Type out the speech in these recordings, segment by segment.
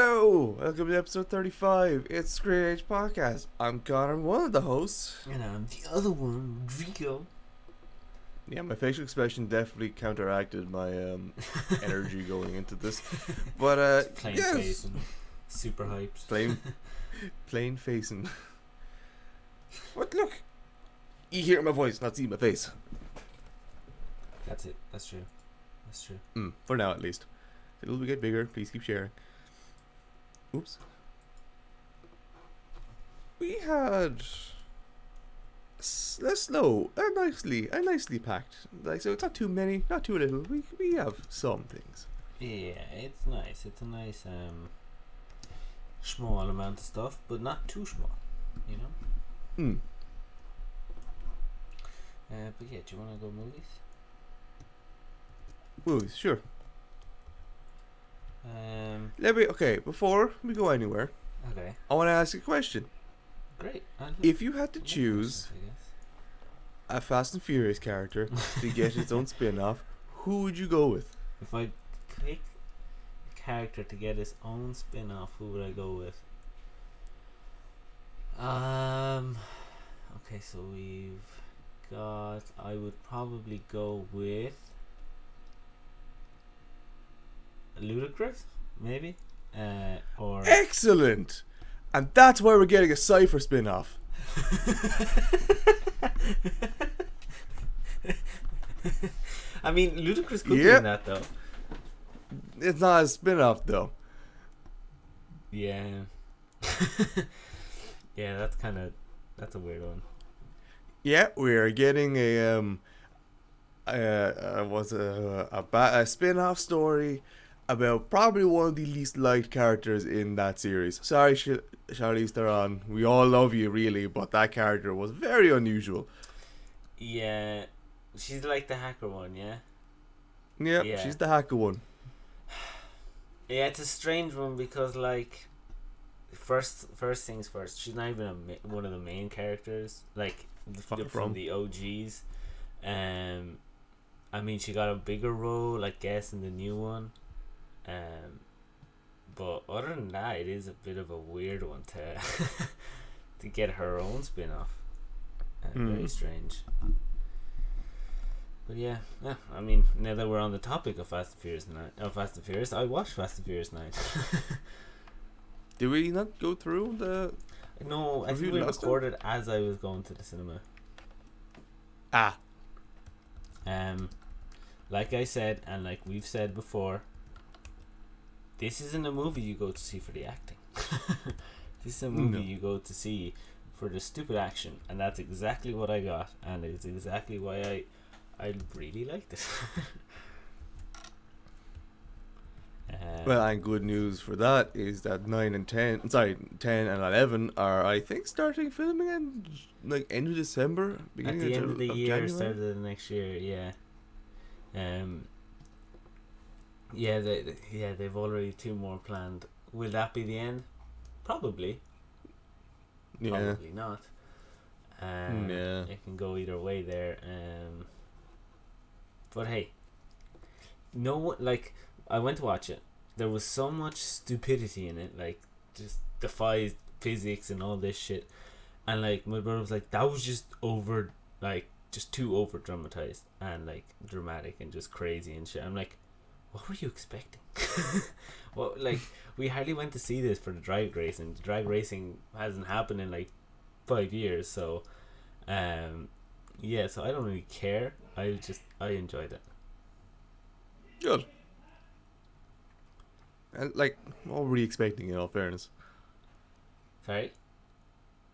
Hello! Welcome to episode 35. It's Screen Age Podcast. I'm Connor, one of the hosts. And I'm the other one, Rico. Yeah, my facial expression definitely counteracted my energy going into this. But, Plain yes. face and super hyped. Plain facing. What? Look! You hear my voice, not see my face. That's it. That's true. For now, at least. It'll get bigger. Please keep sharing. Oops. We had nicely packed. Like, so it's not too many, not too little. We have some things. Yeah, it's nice. It's a nice small amount of stuff, but not too small. You know. But yeah, do you want to go movies? Movies, sure. Okay. Before we go anywhere, I want to ask you a question. Great. If you had to choose a Fast and Furious character to get its own spin-off, who would you go with? If I pick a character to get his own spin-off, who would I go with? Okay, so we've got... I would probably go with... Ludacris, maybe? Or... Excellent! And that's why we're getting a Cypher spin-off. I mean, Ludacris could be in that, though. It's not a spin-off, though. Yeah. Yeah, that's a weird one. Yeah, we're getting a spin-off story about probably one of the least liked characters in that series. Sorry, Charlize Theron. We all love you, really, but that character was very unusual. Yeah, she's like the hacker one, yeah? Yep, Yeah. She's the hacker one. Yeah, it's a strange one because, like, first things first, she's not even one of the main characters, like, from the OGs. I mean, she got a bigger role, I guess, in the new one. But other than that, it is a bit of a weird one to to get her own spin-off. Very strange. But yeah, I mean, now that we're on the topic of Fast and Furious, I watched Fast and Furious 9. Did we not go through the... No, I think we recorded as I was going to the cinema. Like I said, and like we've said before, this isn't a movie you go to see for the acting. This is a movie you go to see for the stupid action, and that's exactly what I got, and it's exactly why I really liked it. Well, and good news for that is that 10 and 11 are, I think, starting filming in like end of December, beginning at the end of the year, January? start of the next year, yeah. They've already 2 more planned. Will that be the end? Probably. Yeah. Probably not. Yeah. It can go either way there. But hey, no one, like, I went to watch it. There was so much stupidity in it, like, just defies physics and all this shit. And like, my brother was like, that was just over, like, just too over dramatized and like dramatic and just crazy and shit. I'm like, what were you expecting? Well, like, we hardly went to see this for the drag racing. The drag racing hasn't happened in like 5 years, so so I don't really care. I enjoyed it. Good. And like, what were we expecting, in all fairness? Sorry?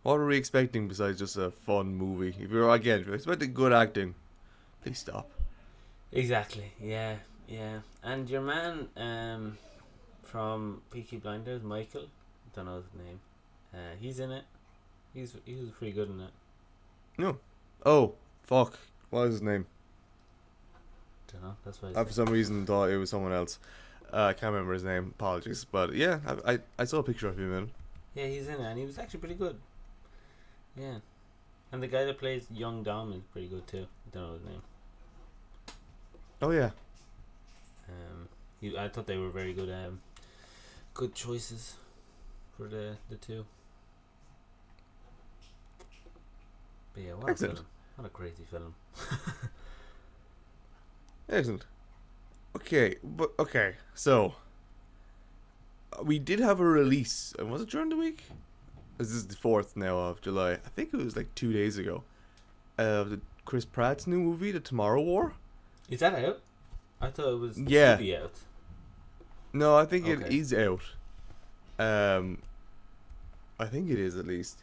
What were we expecting besides just a fun movie? If you're expecting good acting, please stop. Exactly. Yeah. And your man from Peaky Blinders, Michael, don't know his name. He's in it. He was pretty good in it. No. Oh, fuck. What is his name? Don't know. That's why I for some reason thought it was someone else. I can't remember his name. Apologies. But yeah, I saw a picture of him in it. Yeah, he's in it, and he was actually pretty good. Yeah. And the guy that plays young Dom is pretty good too. I don't know his name. Oh yeah. I thought they were very good good choices for the two. But yeah, what Excellent. a film! What a crazy film. Excellent. Okay. So we did have a release. And was it during the week? This is the 4th now of July. I think it was like 2 days ago. The Chris Pratt's new movie, The Tomorrow War. Is that out? I thought it was Yeah. to be out. No, I think it Okay. is out. I think it is at least.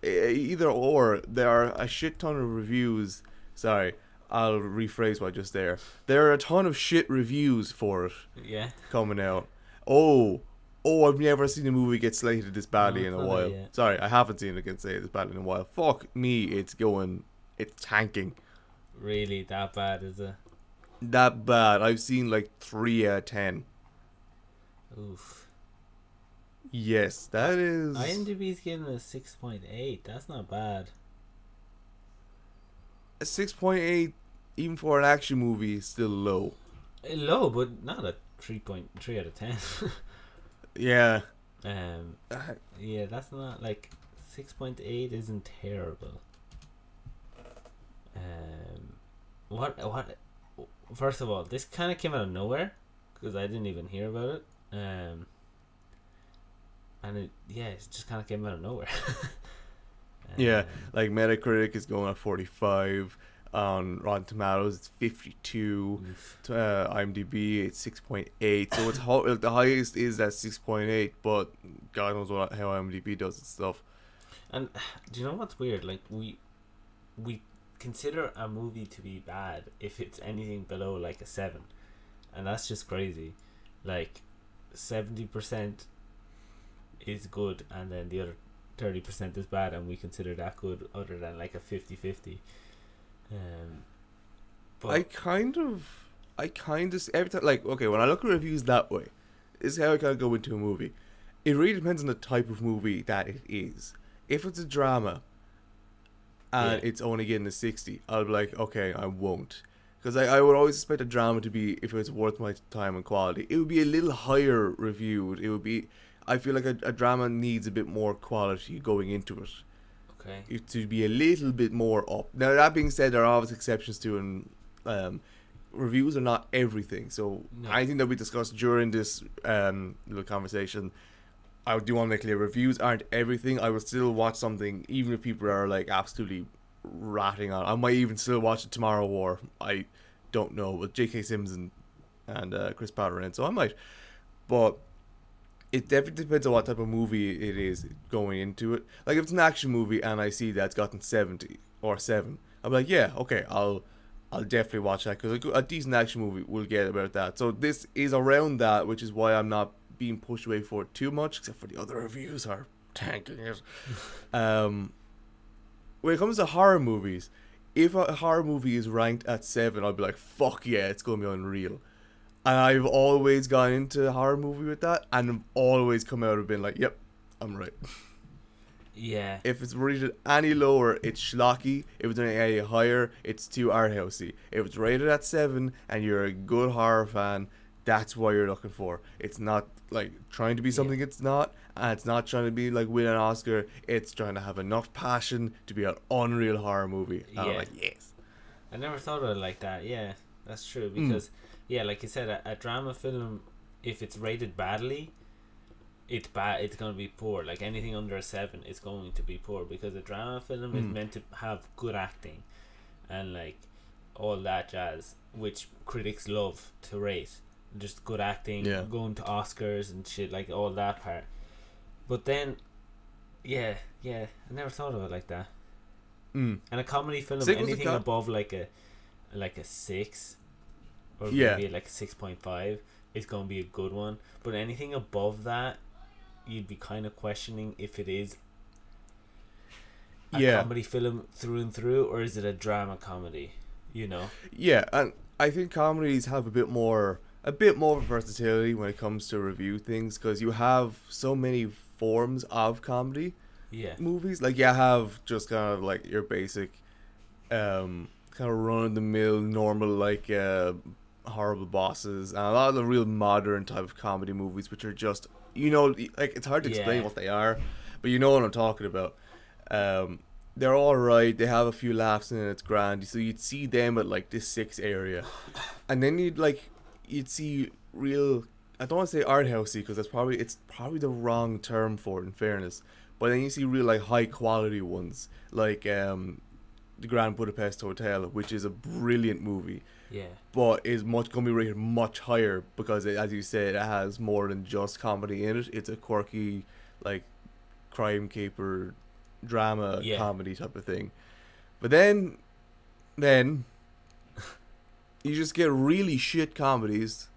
Either or, there are a shit ton of reviews. Sorry, I'll rephrase what just there. There are a ton of shit reviews for it Yeah. coming out. I've never seen a movie get slated this badly No, in it's a not while. out yet. Sorry, I haven't seen it get slated this badly in a while. Fuck me, it's tanking. Really, that bad is it? That bad. I've seen like 3 out of 10. Oof. Yes, that is. IMDb's giving it a 6.8. That's not bad. A 6.8, even for an action movie, is still low. Low, but not a 3.3 out of 10. Yeah. Yeah, that's not like 6.8 isn't terrible. What? First of all, this kind of came out of nowhere because I didn't even hear about it. And it just kind of came out of nowhere. Yeah, like Metacritic is going at 45. On Rotten Tomatoes, it's 52. IMDb, it's 6.8. So it's the highest is at 6.8, but God knows how IMDb does its stuff. And do you know what's weird? Like we consider a movie to be bad if it's anything below like a 7, and that's just crazy. Like 70% is good, and then the other 30% is bad, and we consider that good, other than like a 50-50. But I kind of every time, like, okay, when I look at reviews that way, this is how I kind of go into a movie. It really depends on the type of movie that it is. If it's a drama and Yeah. it's only getting a 60, I'll be like, okay, I won't. Because I would always expect a drama to be, if it's worth my time and quality, it would be a little higher reviewed. It would be, I feel like a drama needs a bit more quality going into it. okay. To be a little bit more up. Now, that being said, there are always exceptions to, and reviews are not everything. So No. anything that we discussed during this little conversation, I do want to make clear, reviews aren't everything. I will still watch something even if people are like absolutely ratting on. I might even still watch The Tomorrow War. I don't know, with J.K. Simmons and Chris Pratt in it, so I might. But it definitely depends on what type of movie it is going into it. Like if it's an action movie and I see that's gotten 70 or 7, I'm like, yeah, okay, I'll definitely watch that, because a decent action movie will get about that. So this is around that, which is why I'm not being pushed away for it too much, except for the other reviews are tanking it. When it comes to horror movies, if a horror movie is ranked at 7, I'll be like, fuck yeah, it's going to be unreal. And I've always gone into a horror movie with that, and I've always come out and been like, yep, I'm right. Yeah. If it's rated any lower, it's schlocky. If it's rated any higher, it's too arthousey. If it's rated at 7 and you're a good horror fan, that's what you're looking for. It's not like trying to be something it's not, and it's not trying to be like win an Oscar. It's trying to have enough passion to be an unreal horror movie. And I'm like, yes. I never thought of it like that. Yeah, that's true. Because, yeah, like you said, a drama film, if it's rated badly, it's bad. It's going to be poor. Like anything under a 7, it's going to be poor, because a drama film is meant to have good acting and like all that jazz, which critics love to rate. Just good acting, going to Oscars and shit, like all that part. But then, yeah, I never thought of it like that. And a comedy film, anything above like a 6, or maybe like a 6.5, is going to be a good one. But anything above that, you'd be kind of questioning if it is a comedy film through and through, or is it a drama comedy, you know? Yeah, and I think comedies have a bit more versatility when it comes to review things, because you have so many forms of comedy movies. Like you have just kind of like your basic kind of run of the mill normal, like horrible bosses, and a lot of the real modern type of comedy movies, which are just, you know, like it's hard to explain Yeah. what they are, but you know what I'm talking about. Um, they're all right. They have a few laughs and it's grand. So you'd see them at like this six area, and then you'd see real. I don't want to say art housey because it's probably the wrong term for it. In fairness, but then you see real like high quality ones like the Grand Budapest Hotel, which is a brilliant movie, Yeah. but is much gonna be rated much higher because as you said, it has more than just comedy in it. It's a quirky, like, crime caper, drama Yeah. comedy type of thing. But then you just get really shit comedies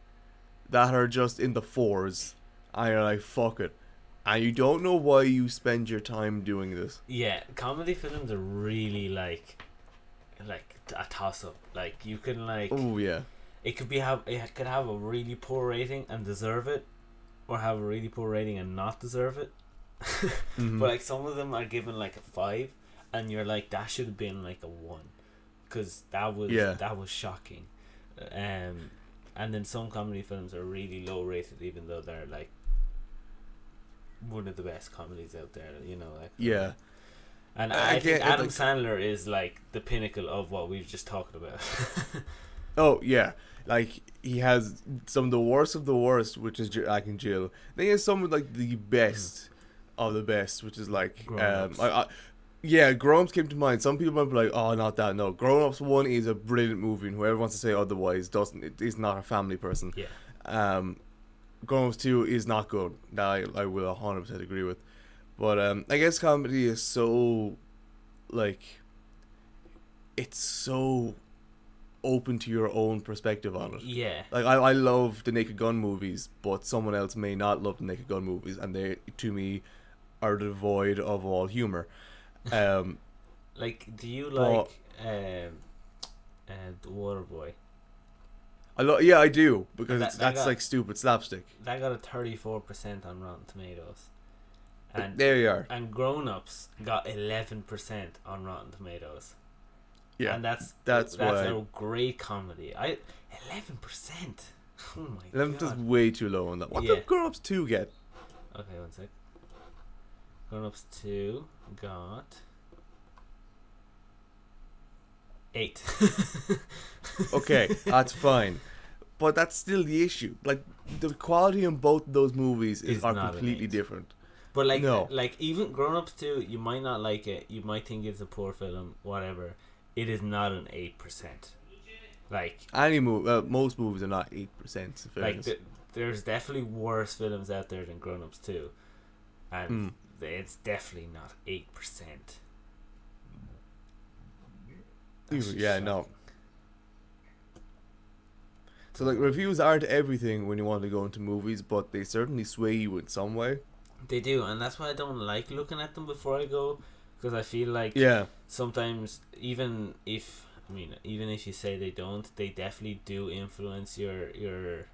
that are just in the fours, and you're like, fuck it, and you don't know why you spend your time doing this. Yeah, comedy films are really like a toss up. Like you can like Oh yeah, it could have a really poor rating and deserve it, or have a really poor rating and not deserve it. mm-hmm. But like some of them are given like a 5, and you're like that should have been like a 1, because that was shocking. And then some comedy films are really low rated, even though they're like one of the best comedies out there. You know, like Yeah. And I think get Adam like, Sandler is like the pinnacle of what we've just talked about. oh yeah, like he has some of the worst, which is Jack and Jill. Then he has some of like the best of the best, which is like Grown-ups. yeah, Grown Ups came to mind. Some people might be like, oh, not that. No, Grown Ups 1 is a brilliant movie, and whoever wants to say otherwise doesn't. It is not a family person. Yeah. Grown Ups 2 is not good. That I will 100% agree with. But I guess comedy is so, like, it's so open to your own perspective on it. Yeah. Like I love the Naked Gun movies, but someone else may not love the Naked Gun movies, and they, to me, are devoid of all humor. Like, do you like The Waterboy? Yeah, I do, because That that's got- like stupid slapstick. That got a 34% on Rotten Tomatoes. And There you are. and Grown Ups got 11% on Rotten Tomatoes. Yeah, And that's why a great comedy. 11%. Oh my 11 is god. way too low on that. What Yeah. did Grown Ups 2 get? Okay, one sec. Grown Ups 2 got 8. Okay, that's fine. But that's still the issue. Like, the quality in both of those movies Is are not an completely 8. different. But like, No. like even Grown Ups 2, you might not like it. You might think it's a poor film, whatever. It is not an 8%. Like, Most movies are not 8%. In like fairness. there's definitely worse films out there than Grown Ups 2, and it's definitely not 8%. That's Yeah, just no. shocking. So, like, reviews aren't everything when you want to go into movies, but they certainly sway you in some way. They do, and that's why I don't like looking at them before I go, because I feel like Yeah. sometimes even if you say they don't, they definitely do influence your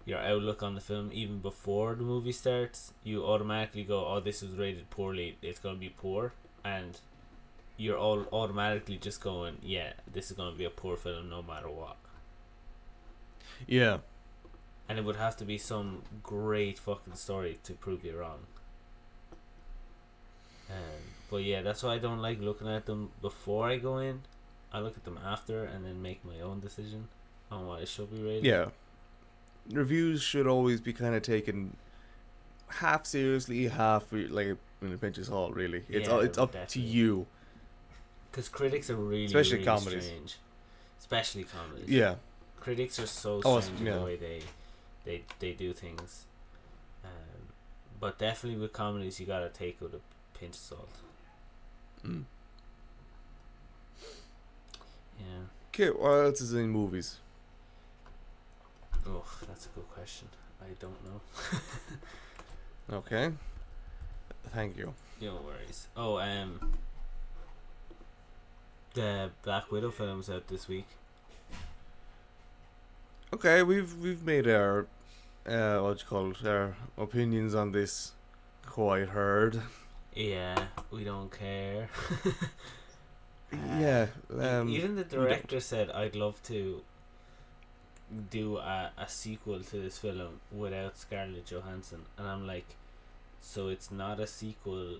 outlook on the film. Even before the movie starts, you automatically go, oh, this was rated poorly, it's going to be poor, and you're all automatically just going, yeah, this is going to be a poor film no matter what. Yeah. And it would have to be some great fucking story to prove you wrong. But yeah, that's why I don't like looking at them before I go in. I look at them after and then make my own decision on what it should be rated. Yeah. Reviews should always be kind of taken half seriously, half like in a pinch of salt, really. It's Yeah, it's up to definitely. you. Because critics are really, Especially really comedies. strange. Especially comedies. Yeah. Critics are so Oh, strange in yeah. the way they do things. But definitely with comedies, you gotta take it with a pinch of salt. Mm. Yeah. Okay, what else is in movies? Oh, that's a good question. I don't know. Okay. Thank you. No worries. Oh, the Black Widow film's out this week. Okay, we've made our our opinions on this quite heard. Yeah, we don't care. Yeah. Even the director said, I'd love to do a sequel to this film without Scarlett Johansson, and I'm like, so it's not a sequel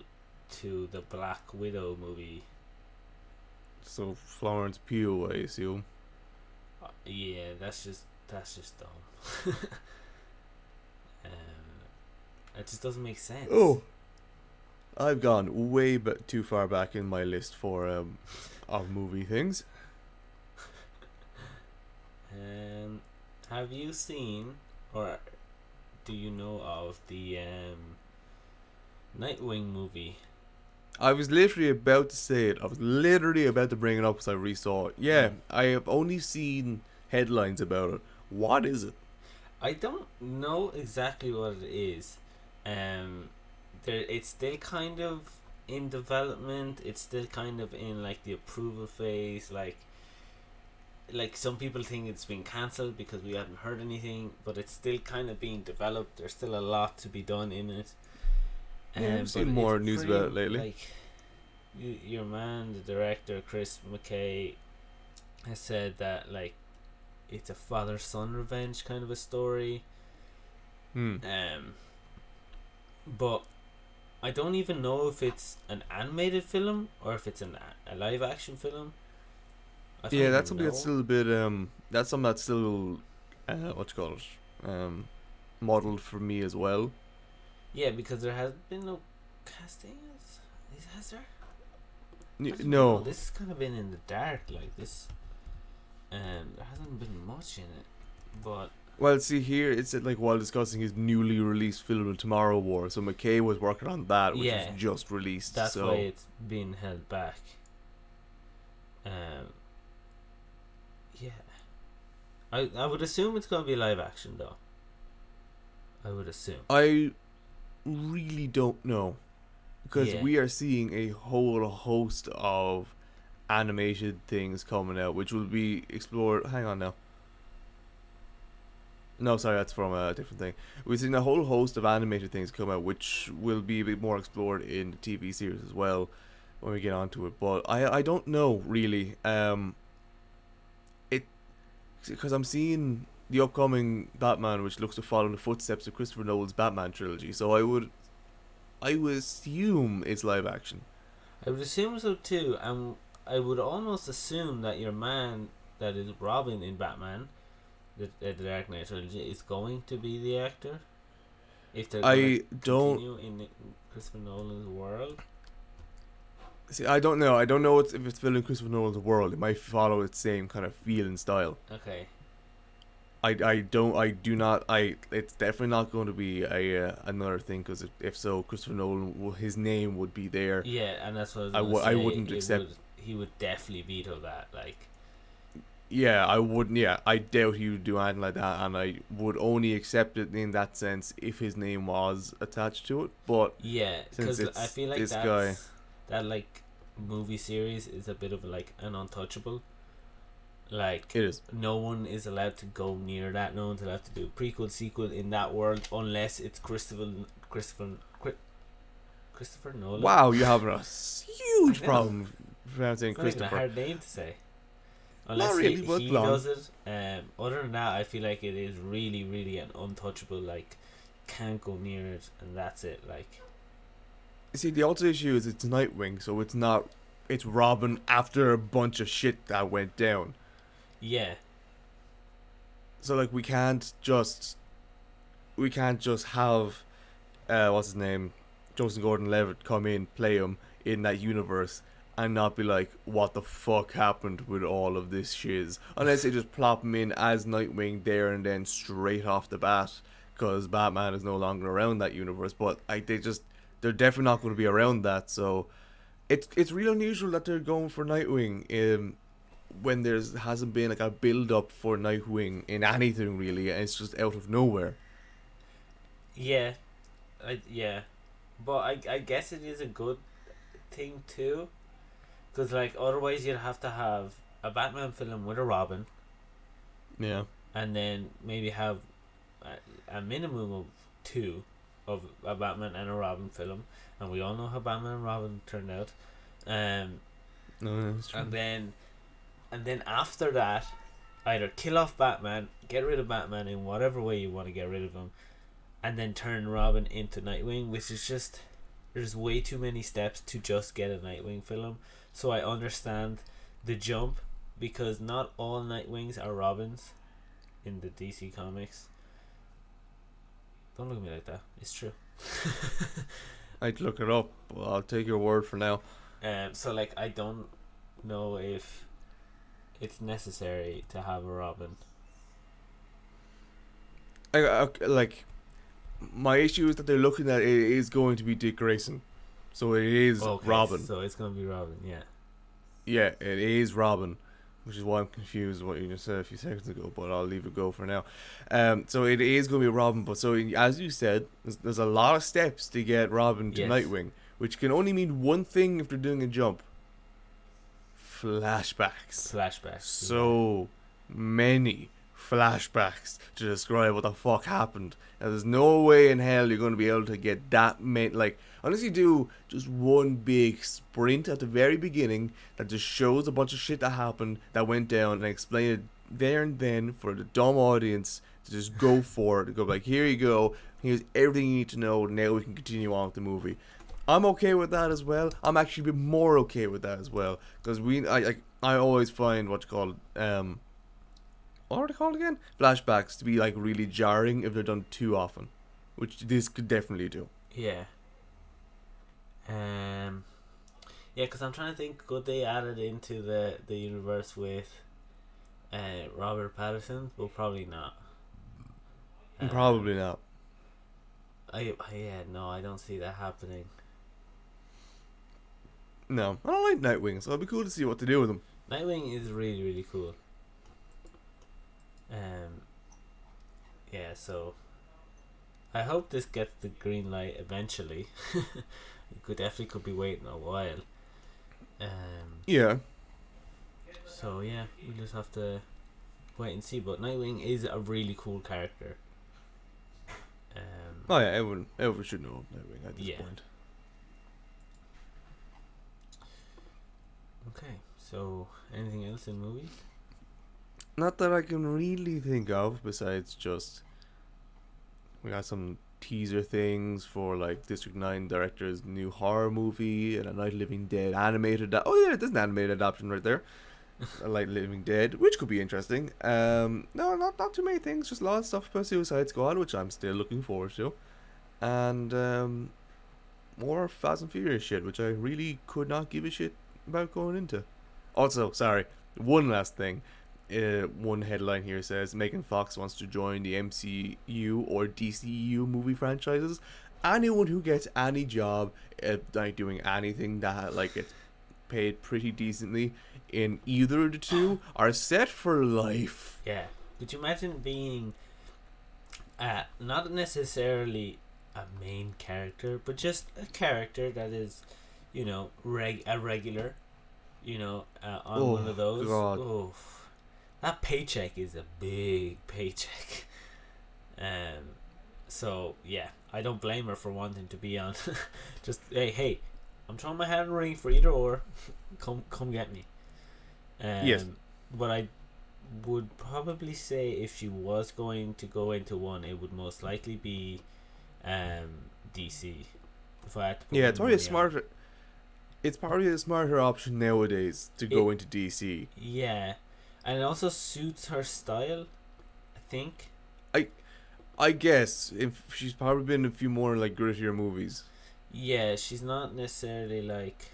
to the Black Widow movie. So Florence Pugh, I assume. Yeah, that's just dumb. It just doesn't make sense. Oh, I've gone way too far back in my list for of movie things. Have you seen, or do you know of the Nightwing movie? I was literally about to say it. I was literally about to bring it up because I re-saw it. Yeah, I have only seen headlines about it. What is it? I don't know exactly what it is. It's still kind of in development. It's still kind of in like the approval phase. Like some people think it's been cancelled because we haven't heard anything, but it's still kind of being developed. There's still a lot to be done in it. Yeah, I've seen more news about it lately. Like, your man, the director Chris McKay, has said that like it's a father-son revenge kind of a story. But I don't even know if it's an animated film or if it's a live action film. Yeah, that's something that's still a bit that's something that's still what you call it, modeled for me as well. Yeah, because there has been no casting. Has there? No. This has kind of been in the dark, like this. There hasn't been much in it, but. Well, see here, it said like while discussing his newly released film Tomorrow War, so McKay was working on that, which was just released. That's why it's been held back. Yeah. I would assume it's gonna be live action though. I would assume. I really don't know, because we are seeing a whole host of animated things coming out, which will be explored. Hang on now. No, sorry, that's from a different thing. We've seen a whole host of animated things come out, which will be a bit more explored in the TV series as well when we get onto it. But I don't know really. Because I'm seeing the upcoming Batman, which looks to follow in the footsteps of Christopher Nolan's Batman trilogy. So I would assume it's live action. I would assume so too, and I would almost assume that your man that is Robin in Batman, the Dark Knight trilogy, is going to be the actor. If they're going to continue in Christopher Nolan's world. See, I don't know. I don't know if it's filling Christopher Nolan's world. It might follow its same kind of feel and style. Okay. It's definitely not going to be another thing, because if so, Christopher Nolan, his name would be there. Yeah, and that's what I wouldn't accept. He would definitely veto that. Like. Yeah, I wouldn't. Yeah, I doubt he would do anything like that, and I would only accept it in that sense if his name was attached to it. But yeah, because I feel like that like movie series is a bit of like an untouchable. Like, it is. No one is allowed to go near that. No one's allowed to do a prequel, sequel in that world unless it's Christopher Nolan. Wow, you're having a huge problem pronouncing Christopher. It's a hard name to say. Unless not really, he does it. Other than that, I feel like it is really, really an untouchable. Like, can't go near it, and that's it. Like, see, the other issue is it's Nightwing, so it's not. It's Robin after a bunch of shit that went down. Yeah. So like we can't just have what's his name, Joseph Gordon-Levitt come in, play him in that universe, and not be like, what the fuck happened with all of this shiz, unless they just plop him in as Nightwing there and then straight off the bat, because Batman is no longer around that universe. But they're definitely not going to be around that, so it's real unusual that they're going for Nightwing when there hasn't been like a build up for Nightwing in anything really, and it's just out of nowhere. Yeah, but I guess it is a good thing too, because like otherwise you'd have to have a Batman film with a Robin. Yeah. And then maybe have a minimum of 2 of a Batman and a Robin film, and we all know how Batman and Robin turned out. No, that's true. And then after that, either kill off Batman, get rid of Batman in whatever way you want to get rid of him, and then turn Robin into Nightwing, which is just, there's way too many steps to just get a Nightwing film. So I understand the jump, because not all Nightwings are Robins in the DC comics. Don't look at me like that. It's true. I'd look it up, but I'll take your word for now. So like, I don't know if it's necessary to have a Robin. Like, my issue is that they're looking at it is going to be Dick Grayson, so it is Robin. So it's gonna be Robin, yeah. Yeah, it is Robin, which is why I'm confused with what you just said a few seconds ago, but I'll leave it go for now. So it is going to be Robin, but so as you said, there's a lot of steps to get Robin to Nightwing, which can only mean one thing if they're doing a jump. Flashbacks. So many flashbacks to describe what the fuck happened. And there's no way in hell you're going to be able to get that many, like, unless you do just one big sprint at the very beginning that just shows a bunch of shit that happened, that went down, and explain it there and then for the dumb audience to just go for it, to go like, here you go, here's everything you need to know, now we can continue on with the movie. I'm okay with that as well. I'm actually a bit more okay with that as well, because I always find what are they called again? Flashbacks to be like really jarring if they're done too often, which this could definitely do. Yeah. Yeah, because I'm trying to think, could they add it into the universe with Robert Pattinson? Well, probably not. Probably not. No, I don't see that happening. No, I don't like Nightwing, so it'll be cool to see what to do with him. Nightwing is really, really cool. Yeah, so I hope this gets the green light eventually. It definitely be waiting a while. Yeah. So yeah, we just have to wait and see. But Nightwing is a really cool character. Oh yeah, everyone should know Nightwing at this point. Okay, so anything else in movies? Not that I can really think of, besides just we got some teaser things for like District 9 director's new horror movie and a Night of the Living Dead animated. Oh yeah, there's an animated adaptation right there. A Night of the Living Dead, which could be interesting. No, not too many things. Just a lot of stuff about Suicide Squad, which I'm still looking forward to, and more Fast and Furious shit, which I really could not give a shit about going into. Also, sorry, one last thing. One headline here says Megan Fox wants to join the MCU or DCEU movie franchises. Anyone who gets any job like doing anything that like gets paid pretty decently in either of the two are set for life. Yeah. Could you imagine being not necessarily a main character, but just a character that is, you know, a regular, you know, on one of those? God. Oh, that paycheck is a big paycheck. So yeah, I don't blame her for wanting to be on. Just hey, I'm throwing my hat in the ring for either or. Come get me. Yes. But I would probably say if she was going to go into one, it would most likely be DC. If I had to put it's probably a money smarter. on. It's probably a smarter option nowadays to go into DC. Yeah, and it also suits her style, I think. I guess if she's probably been in a few more like grittier movies. Yeah, she's not necessarily like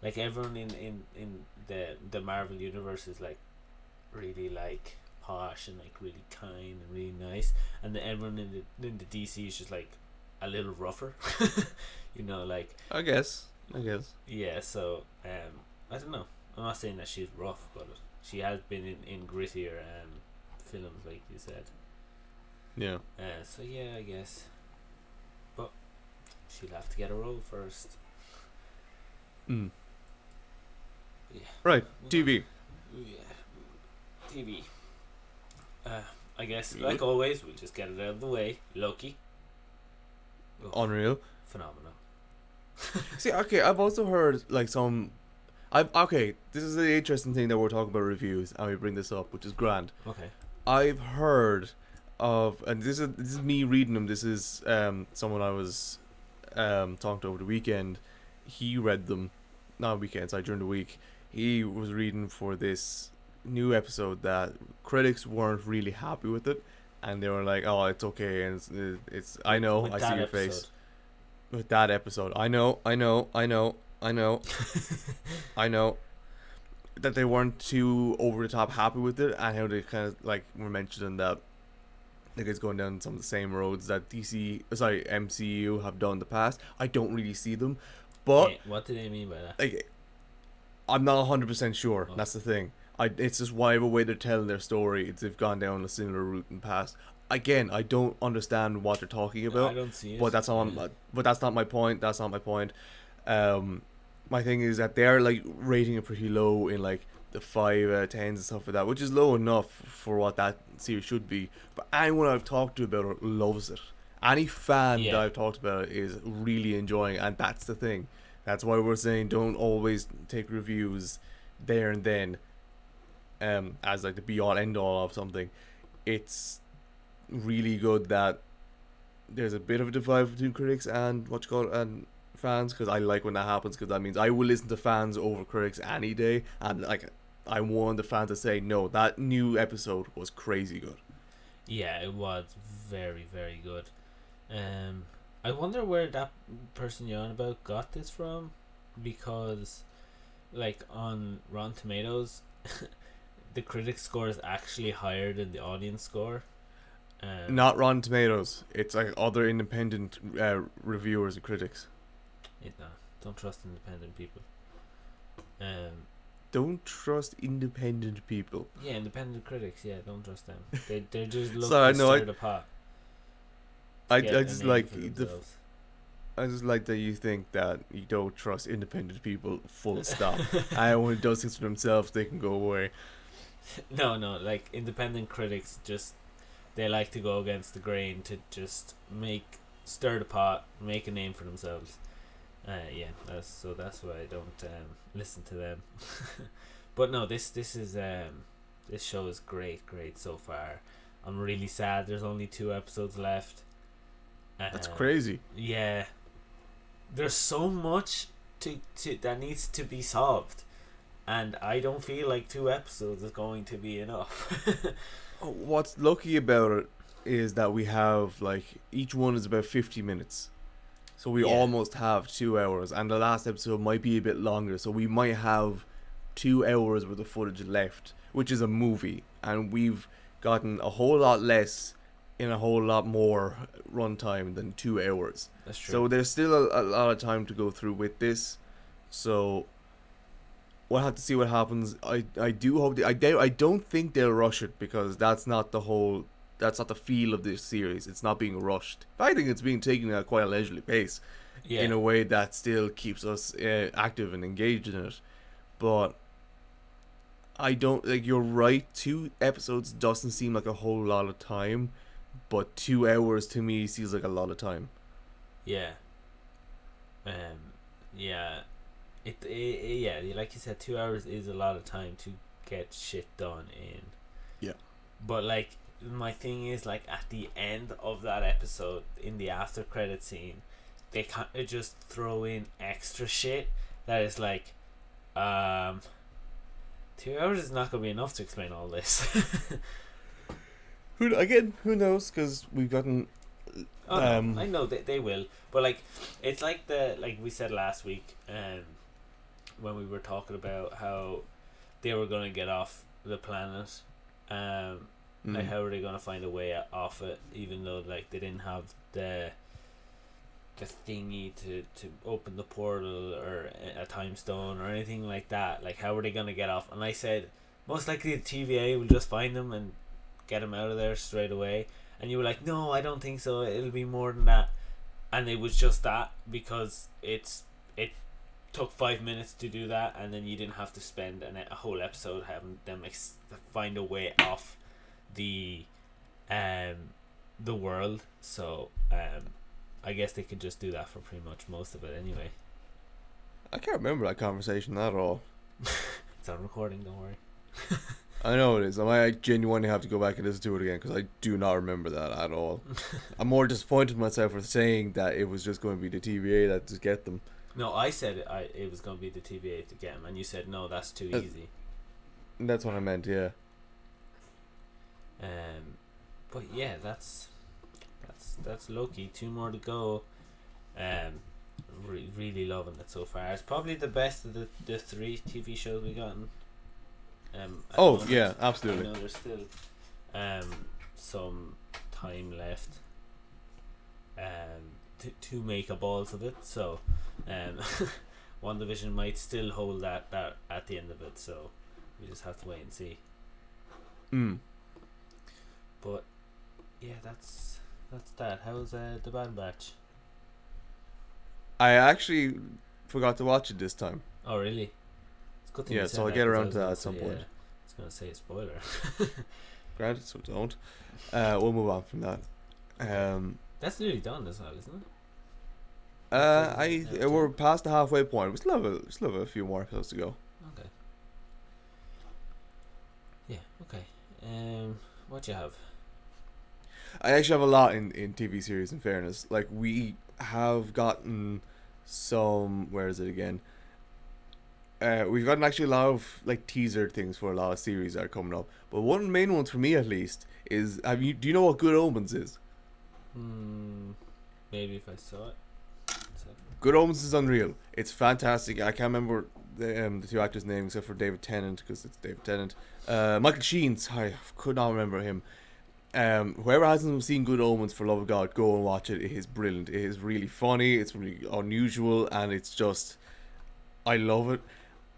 everyone in the Marvel universe is like really like posh and like really kind and really nice, and then everyone in the DC is just like a little rougher. You know, like I guess. Yeah, so I don't know. I'm not saying that she's rough, but she has been in grittier films, like you said. Yeah. So yeah, I guess. But she'll have to get a role first. Mm. Yeah. Right. TV. Yeah. TV. I guess, like always, we'll just get it out of the way. Loki. Unreal. Phenomenal. See, okay, I've also heard like Okay, this is the interesting thing that we're talking about reviews, and we bring this up, which is grand. Okay. I've heard of, and this is me reading them. This is someone I was talking to over the weekend. He read them, not weekend, sorry, during the week. He was reading for this new episode that critics weren't really happy with it, and they were like, "Oh, it's okay," and it's I know, With I that see your episode. face. With that episode, I know, I know that they weren't too over the top happy with it, and how they kind of like were mentioning that like it's going down some of the same roads that MCU have done in the past. I don't really see them, but What do they mean by that? like I'm not 100% sure. Oh. That's the thing. It's just whatever way they're telling their story. They've gone down a similar route in the past. Again, I don't understand what they're talking about. I don't see it. But that's not. But that's not my point. That's not my point. My thing is that they're like rating it pretty low in like the 5 tens and stuff like that, which is low enough for what that series should be. But anyone I've talked to about it loves it. Any fan that I've talked about it is really enjoying it, and that's the thing. That's why we're saying don't always take reviews there and then as like the be all end all of something. It's really good that there's a bit of a divide between critics and and fans, because I like when that happens, because that means I will listen to fans over critics any day, and like I'm one of the fans that say no, that new episode was crazy good. Yeah, it was very, very good. I wonder where that person you're on about got this from, because like on Rotten Tomatoes the critic score is actually higher than the audience score. Not Rotten Tomatoes, it's like other independent reviewers and critics. Don't trust independent people. Don't trust independent people. Yeah, independent critics, yeah, don't trust them. They just look Sorry, to no, stir the pot. I Get a just name like for the themselves. I just like that you think that you don't trust independent people, full stop. Anyone who does things for themselves, they can go away. No, like independent critics just they like to go against the grain to just stir the pot, make a name for themselves. That's why I don't listen to them. But no, this show is great so far. I'm really sad there's only 2 episodes left. That's crazy. Yeah, there's so much to that needs to be solved, and I don't feel like 2 episodes is going to be enough. What's lucky about it is that we have like each one is about 50 minutes, so we almost have 2 hours, and the last episode might be a bit longer, so we might have 2 hours worth of footage left, which is a movie, and we've gotten a whole lot less in a whole lot more runtime than 2 hours. That's true. So there's still a lot of time to go through with this. So we'll have to see what happens. I do hope I don't think they'll rush it, because that's not the feel of this series. It's not being rushed. I think it's being taken at quite a leisurely pace, in a way that still keeps us active and engaged in it. But I don't like. You're right. 2 episodes doesn't seem like a whole lot of time, but 2 hours to me feels like a lot of time. Yeah. Yeah. It like you said, 2 hours is a lot of time to get shit done in. Yeah. But like my thing is, like at the end of that episode, in the after credit scene, they kind of just throw in extra shit that is like, 2 hours is not gonna be enough to explain all this. Who knows? Because we've gotten. I know that they will, but like it's like we said last week, when we were talking about how they were gonna get off the planet, like how are they gonna find a way off it, even though like they didn't have the thingy to open the portal or a time stone or anything like that. Like how are they gonna get off? And I said most likely the TVA will just find them and get them out of there straight away. And you were like, no, I don't think so, it'll be more than that. And it was just that, because it took 5 minutes to do that, and then you didn't have to spend a whole episode having them find a way off the world. So I guess they could just do that for pretty much most of it anyway. I can't remember that conversation at all. It's on recording, don't worry. I know it is. I might genuinely have to go back and listen to it again because I do not remember that at all. I'm more disappointed in myself for saying that it was just going to be the TVA that just get them. No, I said it was going to be the TVA to get him, and you said no, that's too easy. That's what I meant, yeah. But yeah, that's Loki. 2 more to go. Really loving it so far. It's probably the best of the 3 TV shows we gotten. Yeah, absolutely. I know there's still some time left to make a balls of it. So One Division might still hold that at the end of it. So we just have to wait and see. But yeah, that's that. How's the Bad Batch? I actually forgot to watch it this time. Oh really? It's good thing Yeah, you said so I'll that, get 'cause around I to that at was some gonna point. say, I was gonna say a spoiler. Granted, so don't. We'll move on from that. That's nearly done as well, isn't it? We're past the halfway point. We still have a few more episodes to go. Okay. Yeah. Okay. What do you have? I actually have a lot in TV series. In fairness, like we have gotten some. Where is it again? We've gotten actually a lot of like teaser things for a lot of series that are coming up. But one of the main ones for me, at least, is do you know what Good Omens is? Maybe if I saw it. Good Omens is unreal. It's fantastic. I can't remember the 2 actors' names except for David Tennant because it's David Tennant. Michael Sheen. Sorry, I could not remember him. Whoever hasn't seen Good Omens, for love of God, go and watch it. It is brilliant. It is really funny. It's really unusual, and it's just, I love it.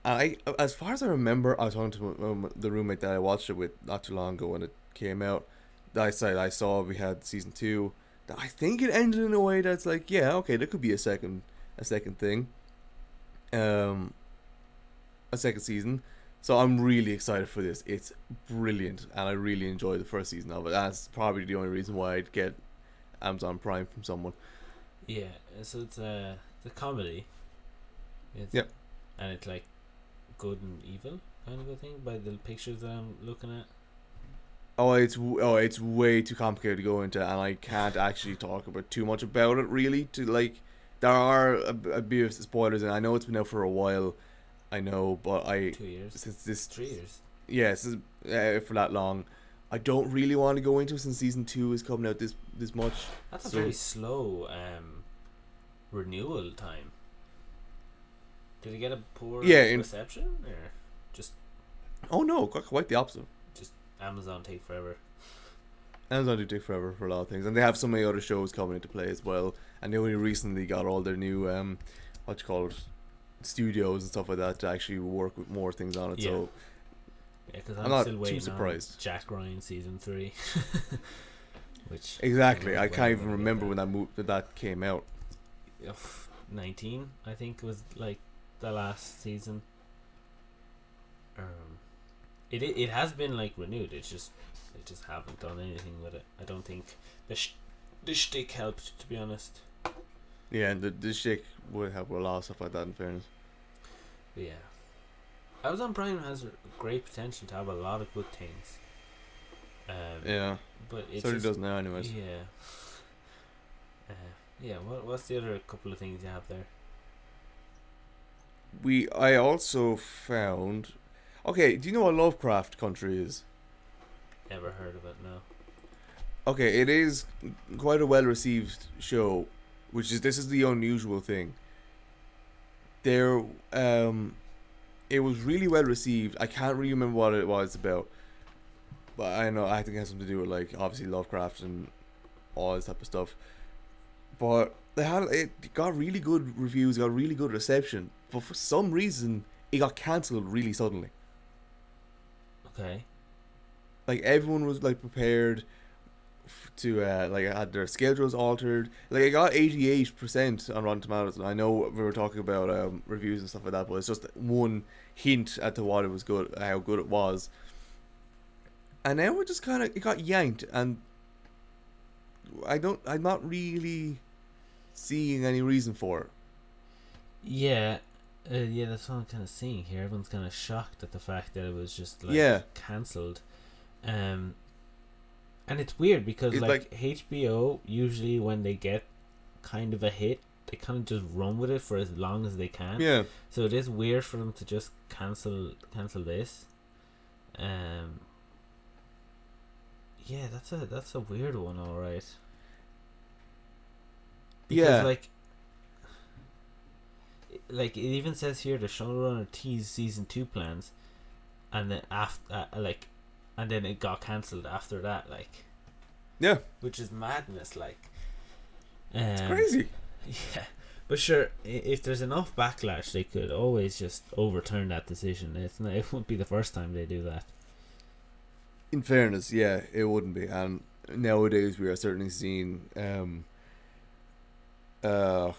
And as far as I remember, I was talking to the roommate that I watched it with not too long ago when it came out. That I saw we had season 2. That I think it ended in a way that's like, yeah, okay, there could be a second thing, a second season. So I'm really excited for this. It's brilliant, and I really enjoyed the first season of it. That's probably the only reason why I'd get Amazon Prime from someone. Yeah, so it's the comedy. Yep. And it's like good and evil kind of a thing by the pictures that I'm looking at. It's way too complicated to go into, and I can't actually talk about too much about it really. To like, there are a bit of spoilers, and I know it's been out for a while. I know, but 2 years. Since this 3 years. Yeah, since for that long, I don't really want to go into it since season 2 is coming out this much. That's a very slow renewal time. Did it get a poor reception, or just? Oh no, quite the opposite. Just Amazon take forever. Amazon do take forever for a lot of things, and they have so many other shows coming into play as well. And they only recently got all their new what you call it, studios and stuff like that to actually work with more things on it. Yeah. So yeah, because I'm not still waiting too surprised. on Jack Ryan season 3. Which exactly, I can't even remember when that came out. 19, I think, was like the last season. It has been like renewed. They just haven't done anything with it. I don't think the shtick helped, to be honest. Yeah, and the shtick would help with a lot of stuff like that, in fairness. But yeah, Amazon Prime has great potential to have a lot of good things. Yeah, but it certainly does now, anyways. Yeah. Yeah. What's the other couple of things you have there? I also found. Okay, do you know what Lovecraft Country is? Never heard of it. No. Okay, it is quite a well-received show, this is the unusual thing. It was really well received. I can't really remember what it was about, but I think it has something to do with like obviously Lovecraft and all this type of stuff. But it got really good reviews, got really good reception, but for some reason it got cancelled really suddenly. Okay. Like everyone was like prepared to like had their schedules altered. Like I got 88% on Rotten Tomatoes, and I know we were talking about reviews and stuff like that, but it's just one hint as to what it was good, how good it was. And now it just it got yanked, and I'm not really seeing any reason for it. Yeah, Yeah, that's what I'm kind of seeing here. Everyone's kind of shocked at the fact that it was just like Yeah. cancelled. And it's weird because It's like HBO usually when they get kind of a hit, they kind of just run with it for as long as they can. yeah. So it is weird for them to just cancel this. Yeah, that's a weird one, all right. Because Yeah. like it even says here the showrunner teased season 2 plans, and then after and then it got cancelled after that, like. Yeah. Which is madness, like. It's crazy. Yeah, but sure, if there's enough backlash, they could always just overturn that decision. It won't be the first time they do that. In fairness, yeah, it wouldn't be. And nowadays we are certainly seeing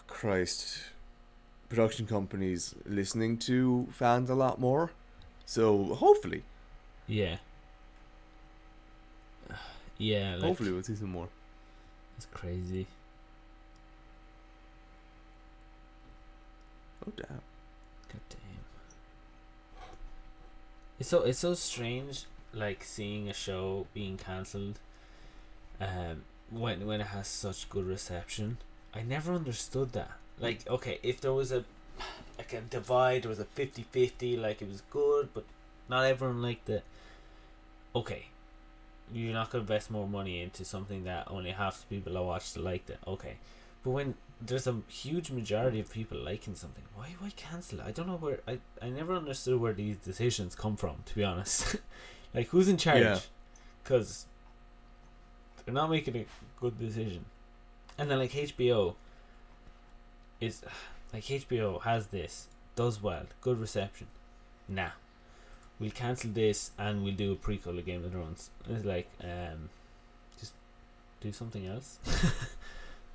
Christ, production companies listening to fans a lot more. So hopefully. Yeah. Yeah, like, Hopefully we'll see some more. it's crazy. Oh damn. God damn. It's so strange, like seeing a show being cancelled, when it has such good reception. I never understood that. Like, okay, if there was a divide, there was a 50-50, like it was good, but not everyone liked it. Okay, you're not gonna invest more money into something that only half the people that watched liked it. Okay, but when there's a huge majority of people liking something, why cancel it? I don't know where I never understood where these decisions come from, to be honest. Like, who's in charge? Because they're not making a good decision. And then like HBO has this, does well, good reception. Nah, we'll cancel this and we'll do a prequel of Game of Thrones. And it's like, just do something else.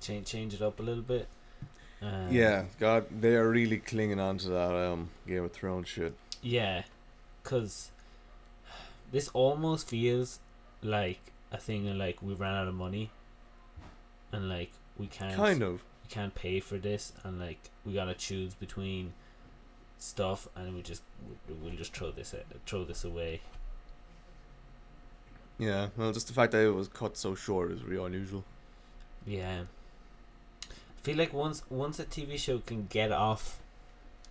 change it up a little bit. Yeah, God, they are really clinging on to that Game of Thrones shit. Yeah, because this almost feels like a thing of like we ran out of money, and like we can't pay for this, and like we gotta choose between stuff, and we'll just throw this away. Yeah, well, just the fact that it was cut so short is really unusual. Yeah, I feel like once a TV show can get off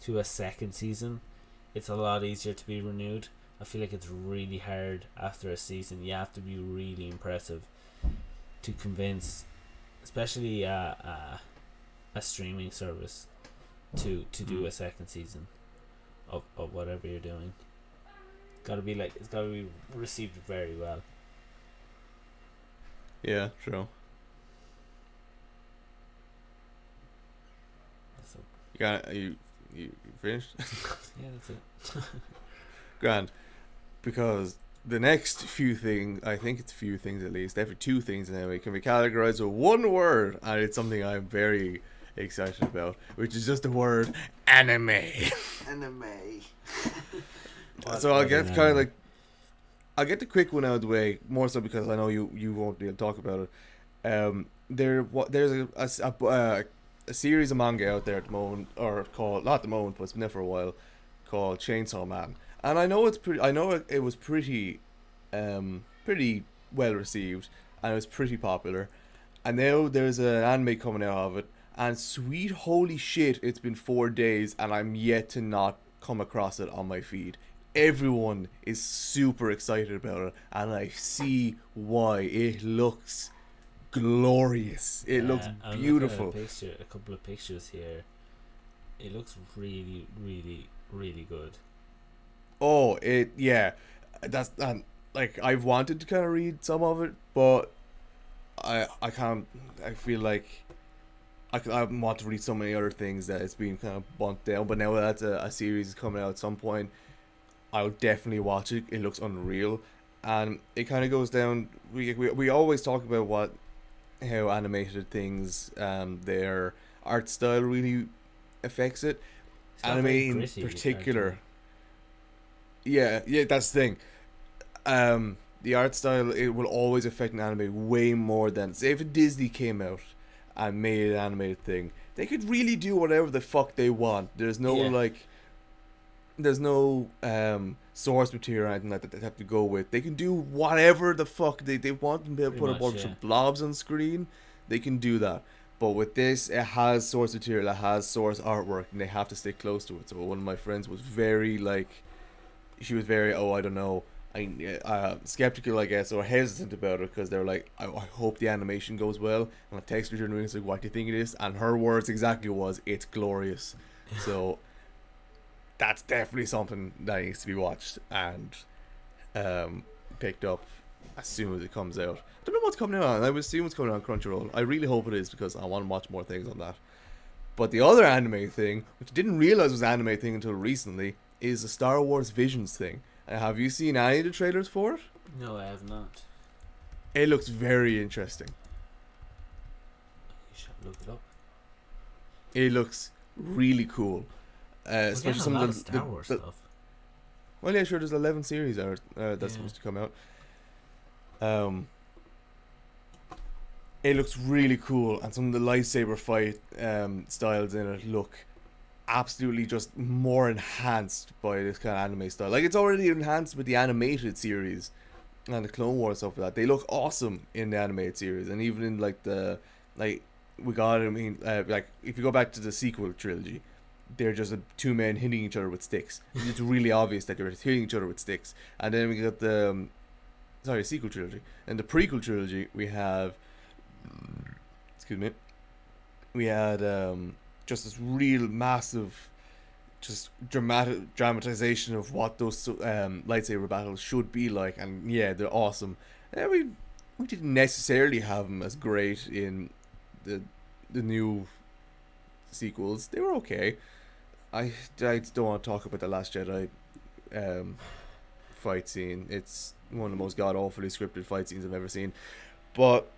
to a second season, it's a lot easier to be renewed. I feel like it's really hard after a season. You have to be really impressive to convince, especially a streaming service, to do a second season of whatever you're doing. It's gotta be received very well. Yeah, true. So, You finished? yeah, that's it. Grand. Because the next few things, I think it's few things at least, every two things anyway, can be categorized with one word, and it's something I'm very excited about, which is just the word anime. Anime. So I'll get the quick one out of the way, more so because I know you won't be able to talk about it. There's a series of manga out there at the moment, or called, not at the moment, but it's been there for a while, called Chainsaw Man. And I know it was pretty well received, and it was pretty popular. And now there's an anime coming out of it, and sweet holy shit, it's been 4 days, and I'm yet to not come across it on my feed. Everyone is super excited about it, and I see why. It looks glorious. It looks beautiful. A couple of pictures here. It looks really, really, really good. Oh, that's like I've wanted to kind of read some of it, but I can't. I feel like I want to read so many other things that it's been kind of bumped down. But now that a series is coming out at some point, I'll definitely watch it. It looks unreal, and it kind of goes down. We always talk about how animated things, their art style really affects it. Anime in particular. Yeah, that's the thing. The art style, it will always affect an anime way more than, say, if Disney came out and made an animated thing, they could really do whatever the fuck they want. There's no there's no source material or anything like that they have to go with. They can do whatever the fuck they want and Pretty put a much, bunch yeah. of blobs on screen. They can do that. But with this, it has source material, it has source artwork, and they have to stick close to it. So one of my friends was very like, she was very, oh, I don't know, skeptical, I guess, or hesitant about it because they're like, I hope the animation goes well. And I texted her and was like, what do you think it is? And her words exactly was, it's glorious. So that's definitely something that needs to be watched and picked up as soon as it comes out. I don't know what's coming out. I would assume it's coming out on Crunchyroll. I really hope it is because I want to watch more things on that. But the other anime thing, which I didn't realize was an anime thing until recently, is the Star Wars Visions thing. Have you seen any of the trailers for it? No, I have not. It looks very interesting. You should look it up. It looks really cool. We're Especially getting a some lot of of Star Wars stuff. Well, yeah, sure. There's 11 series that's Yeah. supposed to come out. It looks really cool, and some of the lightsaber fight styles in it look absolutely just more enhanced by this kind of anime style. Like it's already enhanced with the animated series and the Clone Wars stuff like that. They look awesome in the animated series, and even in like the like we got. I mean, like if you go back to the sequel trilogy, they're just two men hitting each other with sticks. It's really obvious that they're hitting each other with sticks. And then we got the sequel trilogy, and the prequel trilogy. We have, excuse me, we had just this real massive, just dramatization of what those lightsaber battles should be like, and yeah, they're awesome. We didn't necessarily have them as great in the new sequels. They were okay. I don't want to talk about the Last Jedi fight scene. It's one of the most god awfully scripted fight scenes I've ever seen. But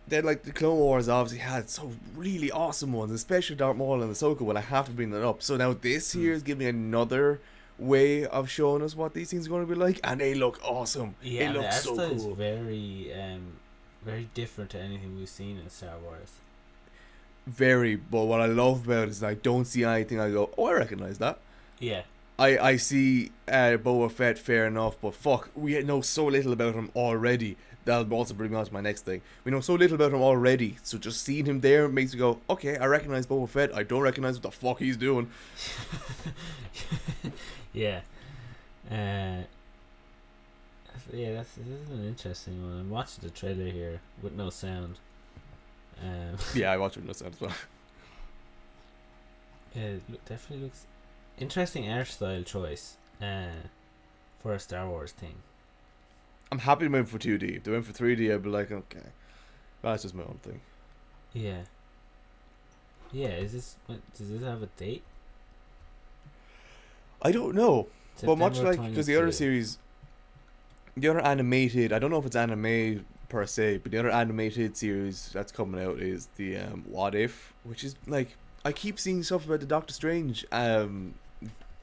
then, like, the Clone Wars obviously had some really awesome ones, especially Darth Maul and Ahsoka. Well, I have to bring that up. So now this here is giving another way of showing us what these things are going to be like, and they look awesome. Yeah, it the looks so art style cool. is very different to anything we've seen in Star Wars. Very, but what I love about it is I don't see anything I go, oh, I recognize that. Yeah. I see Boba Fett, fair enough, but fuck, we know so little about him already. That'll also bring me on to my next thing. We know so little about him already, so just seeing him there makes me go, okay, I recognize Boba Fett. I don't recognize what the fuck he's doing. Yeah. Yeah, this is an interesting one. I'm watching the trailer here with no sound. Yeah, I watch it with no sound as well. It definitely looks interesting art style choice for a Star Wars thing. I'm happy to move for 2D. If they went for 3D, I'd be like, okay, that's just my own thing. Yeah. Yeah, does this have a date? I don't know. But much September like, because the other 22. series, the other animated, I don't know if it's anime per se, but the other animated series that's coming out is the What If, which is like, I keep seeing stuff about the Doctor Strange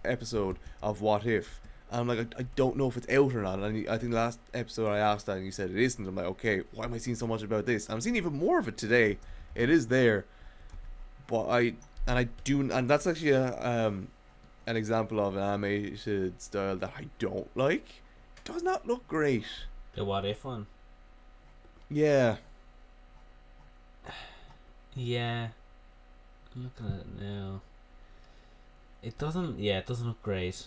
episode of What If. And I'm like, I don't know if it's out or not. And I think the last episode I asked that and you said it isn't. I'm like, okay, why am I seeing so much about this? I'm seeing even more of it today. It is there. But and that's actually an example of an animated style that I don't like. It does not look great. The What If one. Yeah. Yeah. I'm looking at it now. It doesn't look great.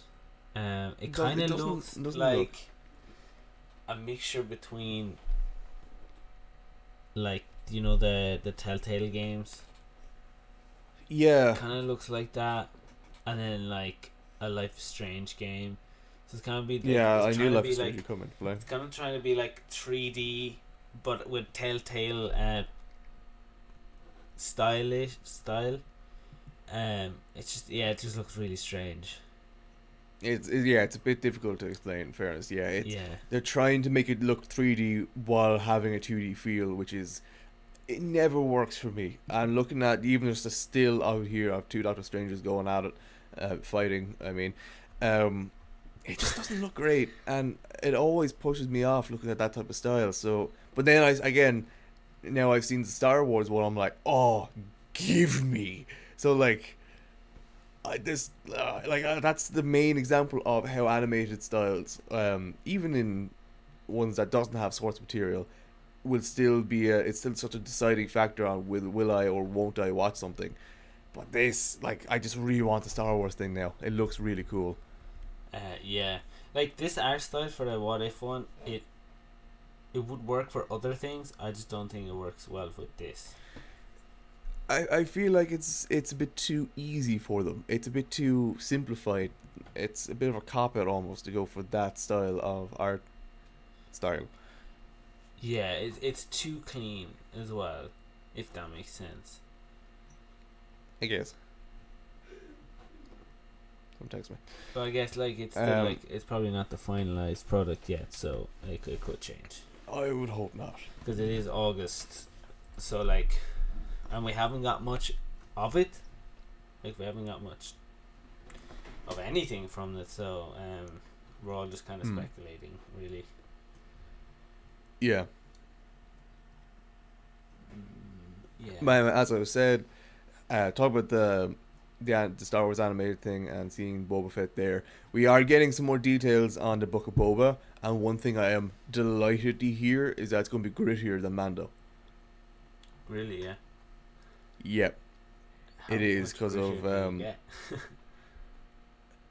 It kind of looks like a mixture between, like, you know, the Telltale games. Yeah. Kind of looks like that, and then like a Life is Strange game. So it's kind of be like, Yeah, I it's knew trying to Life be is Strange like, would come into play. it's kind of trying to be like 3D, but with Telltale style. It's just it just looks really strange. It's a bit difficult to explain. In fairness, yeah, they're trying to make it look 3D while having a 2D feel, which is it never works for me. And looking at even just a still out here of two Doctor Strangers going at it, fighting. I mean, it just doesn't look great, and it always pushes me off looking at that type of style. So, but then now I've seen the Star Wars one. I'm like, oh, give me. So like, that's the main example of how animated styles, even in ones that doesn't have source material, will still be it's still such a deciding factor on will I or won't I watch something. But this, like, I just really want the Star Wars thing now. It looks really cool. Yeah, like this art style for the What If one, it would work for other things. I just don't think it works well with this. I feel like it's a bit too easy for them. It's a bit too simplified. It's a bit of a cop out almost to go for that style of art style. Yeah, it's too clean as well, if that makes sense. I guess. Don't text me. But I guess like it's still, like it's probably not the finalized product yet, so it could change. I would hope not. Because it is August, so like, and we haven't got much of it. Like we haven't got much of anything from it, so we're all just kind of speculating, really. Yeah. Yeah. But as I said, talk about the Star Wars animated thing and seeing Boba Fett there. We are getting some more details on the Book of Boba, and one thing I am delighted to hear is that it's going to be grittier than Mando. Really, yeah. Yep. How it is much because grittier of can you get?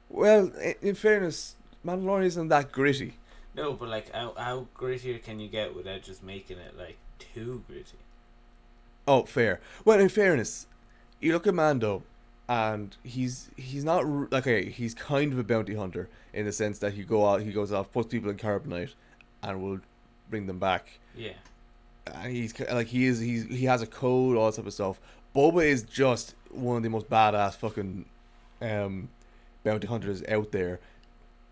well, in fairness, Mandalorian isn't that gritty. No, but like how grittier can you get without just making it like too gritty? Oh, fair. Well, in fairness, you look at Mando, and he's not okay. He's kind of a bounty hunter in the sense that he goes off, puts people in carbonite, and will bring them back. Yeah. And he's like he has a code, all that type of stuff. Boba is just one of the most badass fucking bounty hunters out there.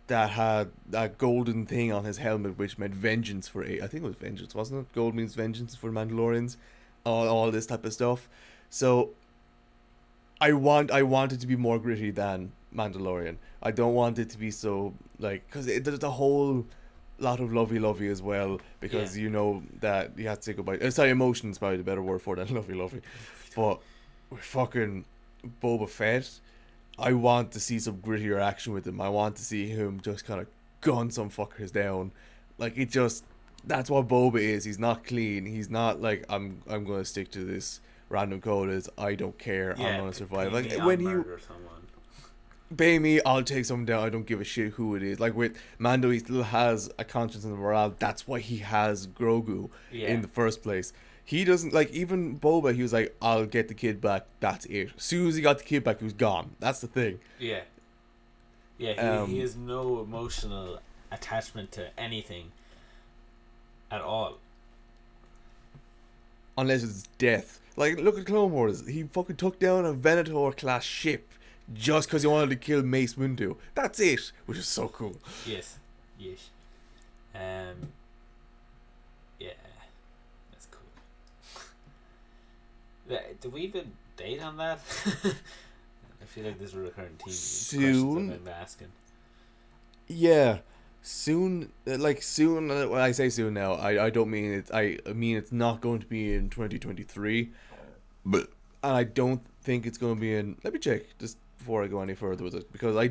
That had that golden thing on his helmet, which meant vengeance for I think it was vengeance, wasn't it? Gold means vengeance for Mandalorians, all this type of stuff. So I want it to be more gritty than Mandalorian. I don't want it to be so like because there's a whole lot of lovey as well because you know that you have to say goodbye. Sorry, emotion's probably the better word for it than lovey, but with fucking Boba Fett, I want to see some grittier action with him. I want to see him just kind of gun some fuckers down. Like it just that's what Boba is. He's not clean. He's not like I'm going to stick to this random code is I don't care. I'm going to survive. Like when he pay me, I'll take someone down. I don't give a shit who it is. Like with Mando, he still has a conscience and a morale. That's why he has Grogu in the first place. He doesn't like even Boba. He was like, "I'll get the kid back." That's it. As soon as he got the kid back, he was gone. That's the thing. Yeah. Yeah. He has no emotional attachment to anything at all, unless it's death. Like look at Clone Wars. He fucking took down a Venator class ship just because he wanted to kill Mace Windu. That's it, which is so cool. Yes. Yeah, that's cool. Do we even date on that? I feel like this is a recurring theme. Soon. I've been asking. Yeah, soon. Like soon. When I say soon now, I don't mean it. I mean it's not going to be in 2023, but and I don't think it's going to be in. Let me check just before I go any further with it because I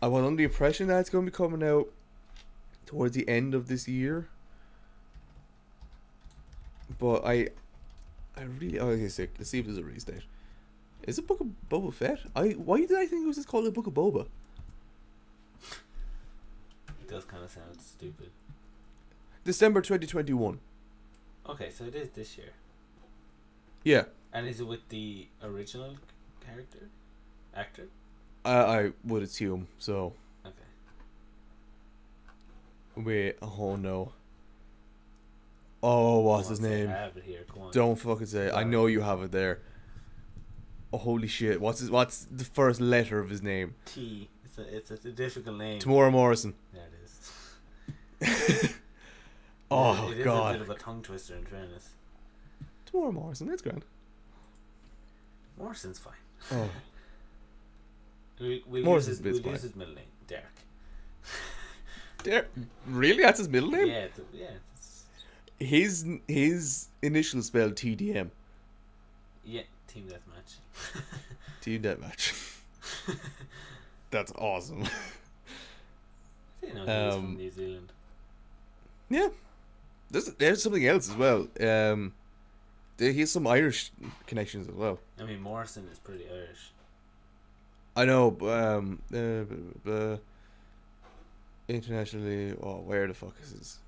was under the impression that it's going to be coming out towards the end of this year. But I really okay. Sick. Let's see if there's a release date. Is it Book of Boba Fett? Why did I think it was just called the Book of Boba? It does kind of sound stupid. December 2021. Okay, so it is this year. Yeah. And is it with the original actor? I would assume so. Okay. Wait, oh no. Oh, what's his name? I have it here. Come on. Don't fucking say it. I know you have it there. Oh, holy shit. What's the first letter of his name? T. It's a difficult name. Tamora Morrison. There it is. Oh, it God. It is a bit of a tongue twister in fairness. Tamora Morrison, that's grand. Morrison's fine. Oh. We'll use his middle name, Derek. Derek? Really? That's his middle name? Yeah, His initials spelled TDM. Yeah, Team Deathmatch. Team Deathmatch. That's awesome. I didn't know he was from New Zealand. Yeah, there's something else as well. He has some Irish connections as well. I mean, Morrison is pretty Irish. I know, internationally, where the fuck is this?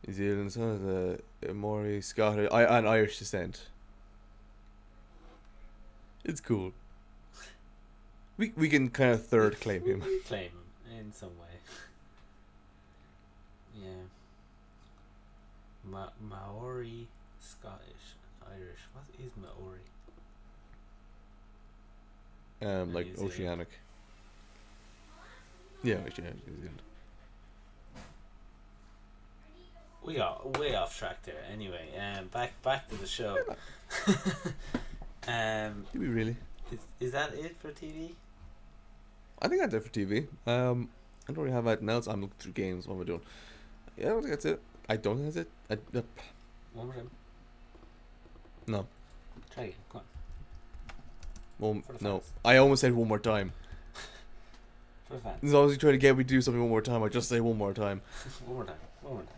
New Zealand, some of the Maori, Scottish, and Irish descent. It's cool. We can kind of third claim him. We claim him in some way. Yeah. Maori, Scottish, Irish. What is Maori? Like New Zealand. oceanic. Yeah, oceanic, New Zealand. We got way off track there. Anyway, back to the show. Did we really? Is that it for TV? I think that's it for TV. I don't really have anything else. I'm looking through games. What am I doing? Yeah, I don't think that's it. I don't think that's it. One more time. No. Try again. Come on. For the No. fans. I almost said one more time. For the fans. As long as you try to get me to do something one more time, I just say one more time. One more time. One more time.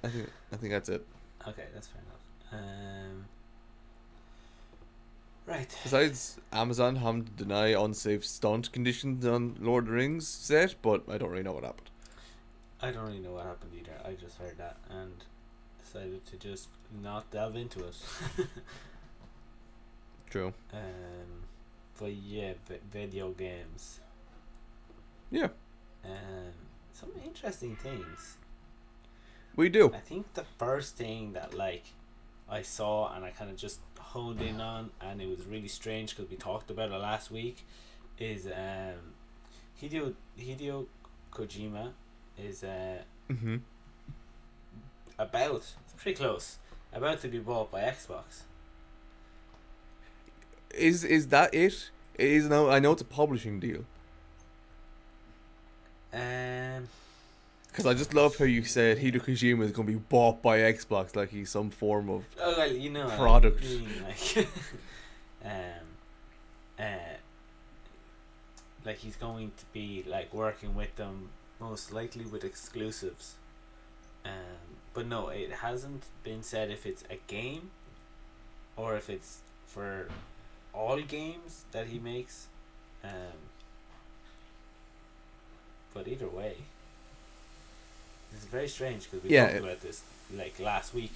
I think that's it. Okay, that's fair enough. Right. Besides, Amazon having to deny unsafe stunt conditions on Lord of the Rings set, but I don't really know what happened. I don't really know what happened either. I just heard that and decided to just not delve into it. True. But yeah, video games. Yeah. Some interesting things. We do. I think the first thing that I saw and I kind of just honed in on, and it was really strange because we talked about it last week, is Hideo Kojima is Mm-hmm. it's pretty close, about to be bought by Xbox. Is that it? It is now. I know it's a publishing deal. Because I just love how you said Hideo Kojima is going to be bought by Xbox like he's some form of product. I mean, like he's going to be working with them, most likely with exclusives. But no, it hasn't been said if it's a game or if it's for all games that he makes. But either way, it's very strange because we talked about this last week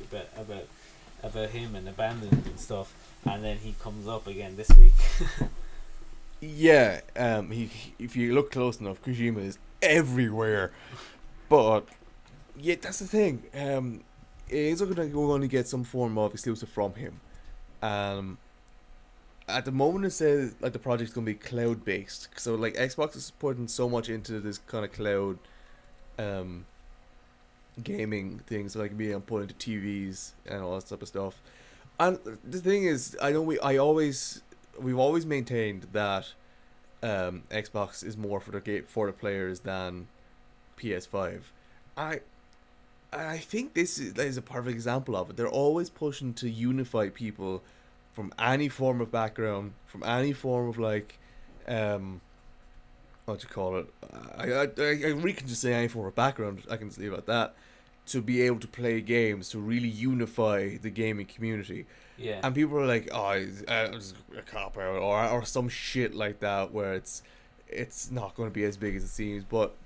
about him and abandoned and stuff, and then he comes up again this week. Yeah, if you look close enough, Kojima is everywhere. But yeah, that's the thing. It is looking like we're going to get some form of exclusive from him. At the moment, it says the project's going to be cloud based. So Xbox is putting so much into this kind of cloud, gaming things, being able to put into TVs and all that type of stuff. And the thing is, I know we've always maintained that Xbox is more for the players than PS5. I think this is a perfect example of it. They're always pushing to unify people from any form of background, from any form of what you call it. I really can just say any form of background. I can say about that, to be able to play games, to really unify the gaming community. Yeah. And people are like, oh, it's a cop out or some shit like that, where it's not going to be as big as it seems. But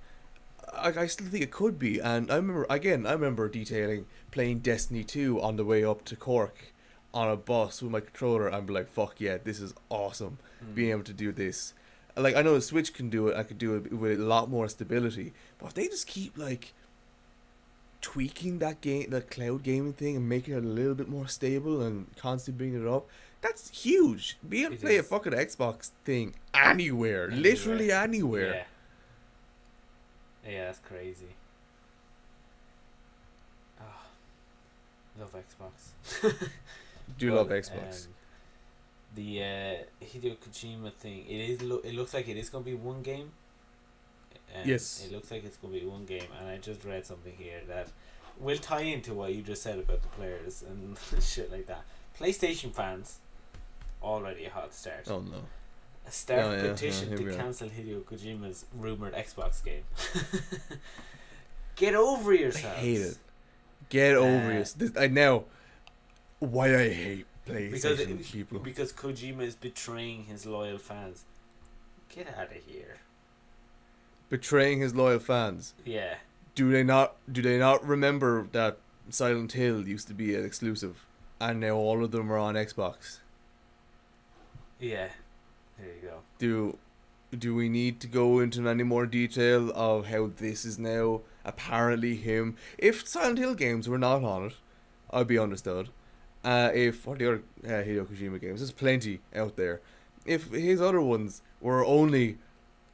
I still think it could be. And I remember detailing playing Destiny 2 on the way up to Cork on a bus with my controller, and be like, fuck yeah, this is awesome, being able to do this. I know the Switch can do it, I could do it with a lot more stability, but if they just keep tweaking that cloud gaming thing and making it a little bit more stable and constantly bringing it up, that's huge. Being able to play a fucking Xbox thing anywhere, literally anywhere. Yeah, that's crazy. Love Xbox. Love Xbox. The Hideo Kojima thing, it looks like it is going to be one game. Yes. It looks like it's going to be one game, and I just read something here that will tie into what you just said about the players and shit like that. PlayStation fans, already a hot start. Oh no. Start petition here to we are. cancel Hideo Kojima's rumored Xbox game. Get over I yourselves. hate it. Get over it. I know why I hate PlayStation people. Because Kojima is betraying his loyal fans. Get out of here. Betraying his loyal fans. Yeah. Do they not remember that Silent Hill used to be an exclusive and now all of them are on Xbox? Yeah. There you go. Do we need to go into any more detail of how this is now apparently him? If Silent Hill games were not on it, I'd be understood. If what the other Hideo Kojima games, there's plenty out there. If his other ones were only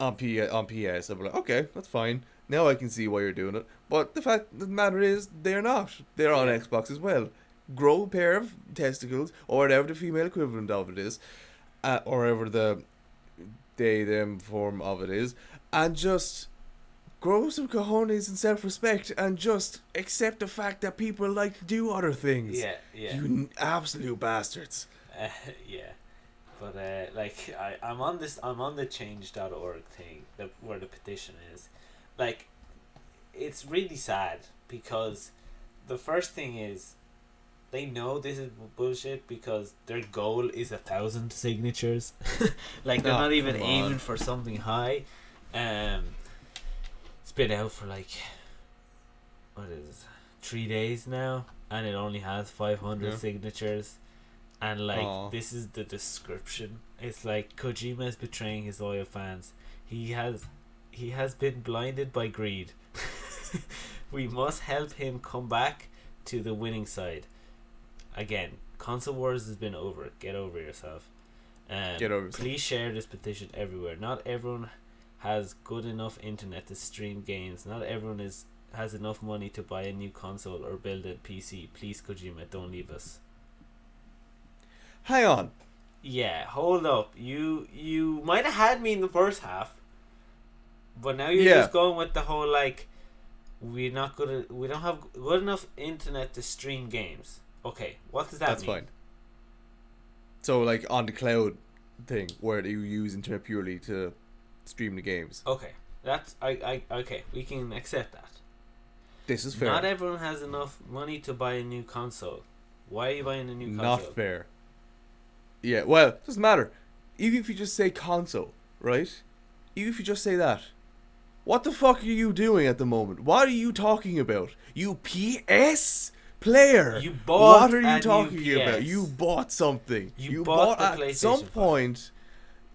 on PS, I'd be like, okay, that's fine. Now I can see why you're doing it. But the fact of the matter is, they're not. They're on Xbox as well. Grow a pair of testicles, or whatever the female equivalent of it is, or whatever the them form of it is, and just grow some cojones and self-respect, and just accept the fact that people like to do other things. Yeah. You absolute bastards. Yeah. But like I'm on the change.org thing where the petition is. Like, it's really sad because the first thing is they know this is bullshit because their goal is 1,000 signatures. Like, they're not even aiming for something high. It's been out for like, what is it, 3 days now, and it only has 500 signatures. And like, this is the description. It's like, Kojima is betraying his loyal fans. He has been blinded by greed. We must help him come back to the winning side. Again, console wars has been over. Get over yourself. Get over yourself. Please share this petition everywhere. Not everyone has good enough internet to stream games. Not everyone has enough money to buy a new console or build a PC. Please, Kojima, don't leave us. Hang on. Yeah, hold up. You might have had me in the first half, but now you're just going with the whole like, we don't have good enough internet to stream games. Okay, what does that mean? That's fine. So like on the cloud thing where you use internet purely to stream the games. Okay, that's okay. We can accept that. This is fair. Not everyone has enough money to buy a new console. Why are you buying a new console? Not fair. Yeah, well, it doesn't matter. Even if you just say console, right? Even if you just say that. What the fuck are you doing at the moment? What are you talking about? You PS player. You bought What are you a talking new PS. about? You bought something. You bought the at PlayStation some 5. point.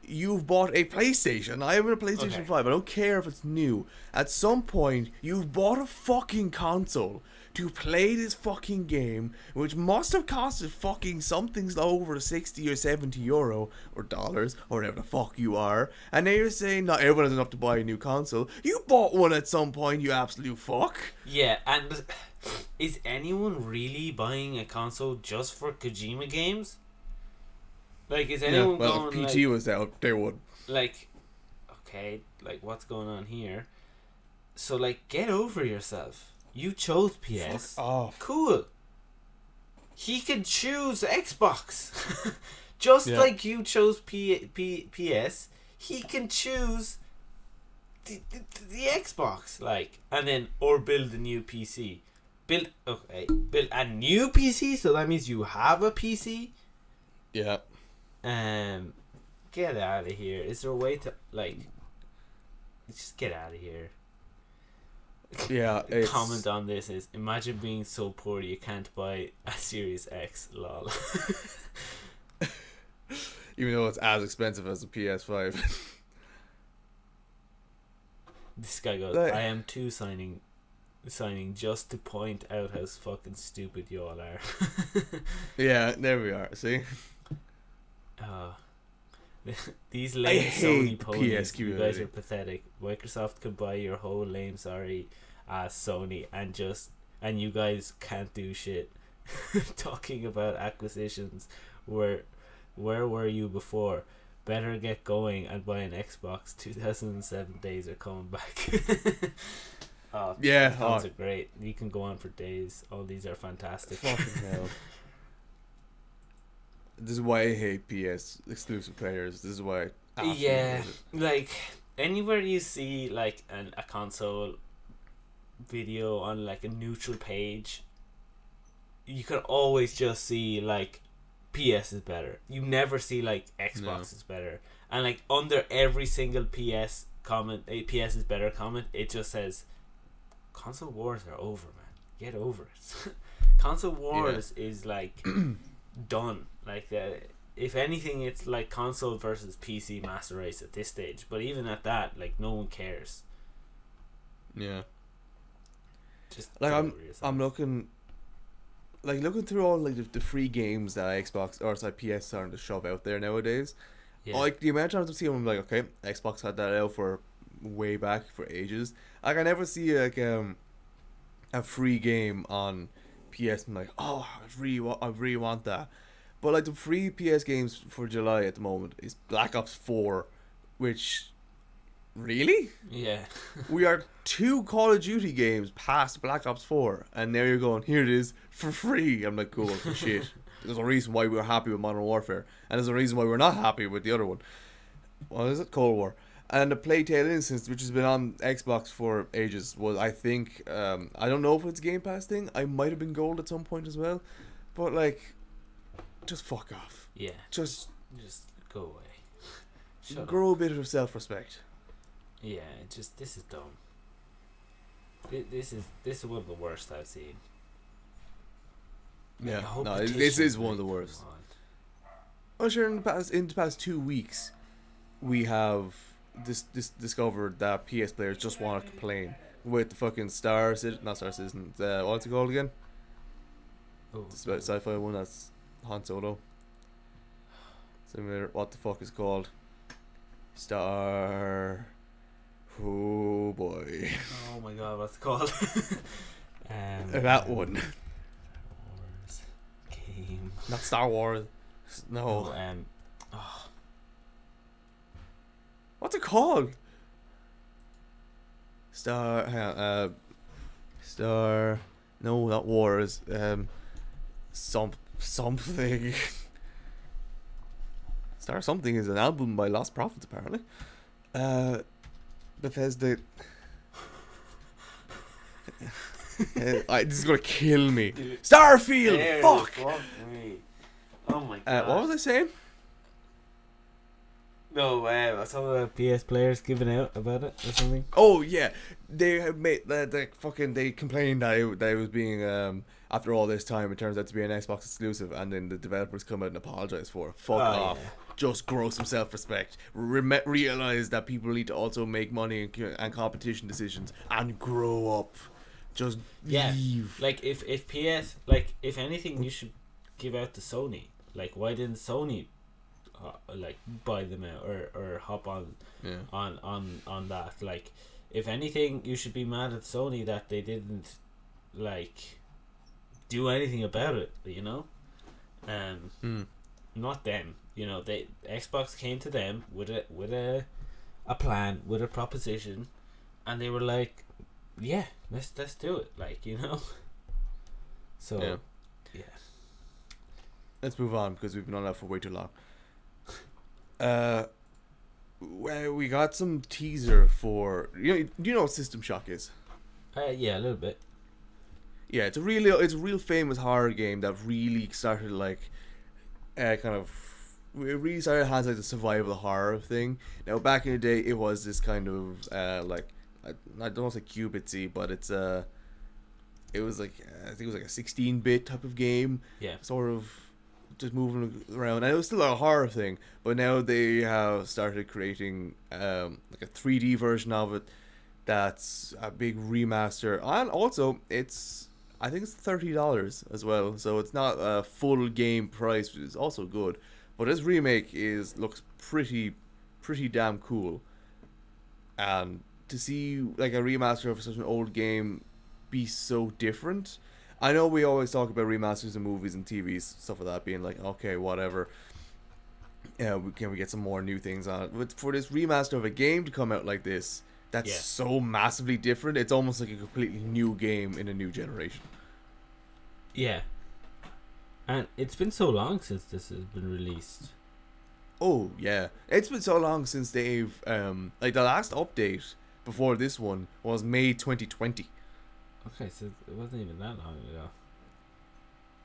You've bought a PlayStation. I have a PlayStation Okay. 5. I don't care if it's new. At some point, you've bought a fucking console to play this fucking game, which must have costed fucking something over 60 or 70 euro or dollars or whatever the fuck you are. And now you're saying not everyone has enough to buy a new console. You bought one at some point, you absolute fuck. Yeah, and is anyone really buying a console just for Kojima games? Like, is anyone well, going if PT was out, they would. like, okay, like, what's going on here? So, like, get over yourself. You chose PS. Fuck off. Cool. He can choose Xbox. Just like you chose PS, he can choose the Xbox. Like, and then, or build a new PC. Build a new PC, so that means you have a PC? Yeah. Get out of here. Is there a way to, like, just get out of here? Yeah. Comment on this is, imagine being so poor you can't buy a Series X. Lol. Even though it's as expensive as a PS5. This guy goes, Like, I am too signing just to point out how fucking stupid you all are. yeah, there we are. See? These lame Sony ponies, PS you guys community. are pathetic. Microsoft can buy your whole lame sorry ass Sony and you guys can't do shit. Talking about acquisitions, where were you before? Better get going and buy an Xbox. 2007 days are coming back. Yeah, those are great. You can go on for days. All these are fantastic. Fucking hell. This is why I hate PS exclusive players. This is why Absolutely Yeah, hate it. like anywhere you see like a console video on like a neutral page, you can always just see like PS is better. You never see like Xbox No. is better, and like under every single PS comment, a PS is better comment, it just says console wars are over, man. Get over it. Console wars is like done. Like if anything, it's like console versus PC master race at this stage. But even at that, like no one cares. Yeah. Just Like get I'm over yourself. looking through all like the free games that Xbox or sorry PS starting to shove out there nowadays. Yeah. Like the amount of times I see them, I'm like, okay, Xbox had that out for way back for ages. Like I never see like a free game on PS. I'm like, oh, I really want that. But like the free PS games for July at the moment is Black Ops 4, which really Yeah. we are 2 Call of Duty games past Black Ops 4, and now you're going, here it is for free. I'm like, cool, shit. There's a reason why we were happy with Modern Warfare, and there's a reason why we're not happy with the other one. What is it? Cold War. And the Plague Tale Innocence, which has been on Xbox for ages, was, I think, I don't know if it's a Game Pass thing. I might have been gold at some point as well. But, like, just fuck off. Yeah. Just go away. Shut grow up. a bit of self-respect. Yeah. Just this is dumb. This is one of the worst I've seen. Like, Yeah, a whole no, petition, this is one of like, the worst. come on. Oh, sure, in the past 2 weeks, we have discovered that PS players just want to complain with the fucking not Star Citizen, what's it called again? Oh, It's about sci-fi one that's Han Solo. Simulator, what the fuck is it called? Star... Oh boy. oh my god, what's it called? That one. Wars game. Not Star Wars. No. Oh, What's it called? Hang on, Star... No, not Wars. Something. Star Something is an album by Lost Prophets, apparently. Bethesda... this is gonna kill me. Starfield! there, Fuck! me. Oh my god. What was I saying? No, some of the PS players giving out about it or something. Oh yeah, they have made they complained that it was being after all this time it turns out to be an Xbox exclusive, and then the developers come out and apologize for it. Fuck off. Yeah. Just grow some self-respect. Realize that people need to also make money and competition decisions and grow up. Just leave. Like if PS, like if anything, you should give out to Sony. Like why didn't Sony like buy them out or hop on on that? Like if anything, you should be mad at Sony that they didn't like do anything about it, you know. Not them, you know. They Xbox came to them with a plan, with a proposition, and they were like, yeah, let's do it, like, you know. So yeah. Let's move on because we've been on that for way too long. Well, we got some teaser for do you know what System Shock is? Yeah, a little bit. Yeah, it's a real famous horror game that really started like it really started has like the survival horror thing. Now back in the day, it was this kind of like I don't want to say cubitsy, but it was like I think it was like a 16-bit type of game. Yeah. Sort of just moving around, and it was still a horror thing. But now they have started creating like a 3D version of it. That's a big remaster, and also I think it's $30 as well, so it's not a full game price, which is also good. But this remake looks pretty damn cool, and to see like a remaster of such an old game be so different. I know we always talk about remasters of movies and TVs, stuff like that, being like, okay, whatever. Yeah, can we get some more new things on it? But for this remaster of a game to come out like this, that's so massively different. It's almost like a completely new game in a new generation. Yeah. And it's been so long since this has been released. Oh yeah, it's been so long since they've like the last update before this one was May 2020. Okay, so it wasn't even that long ago.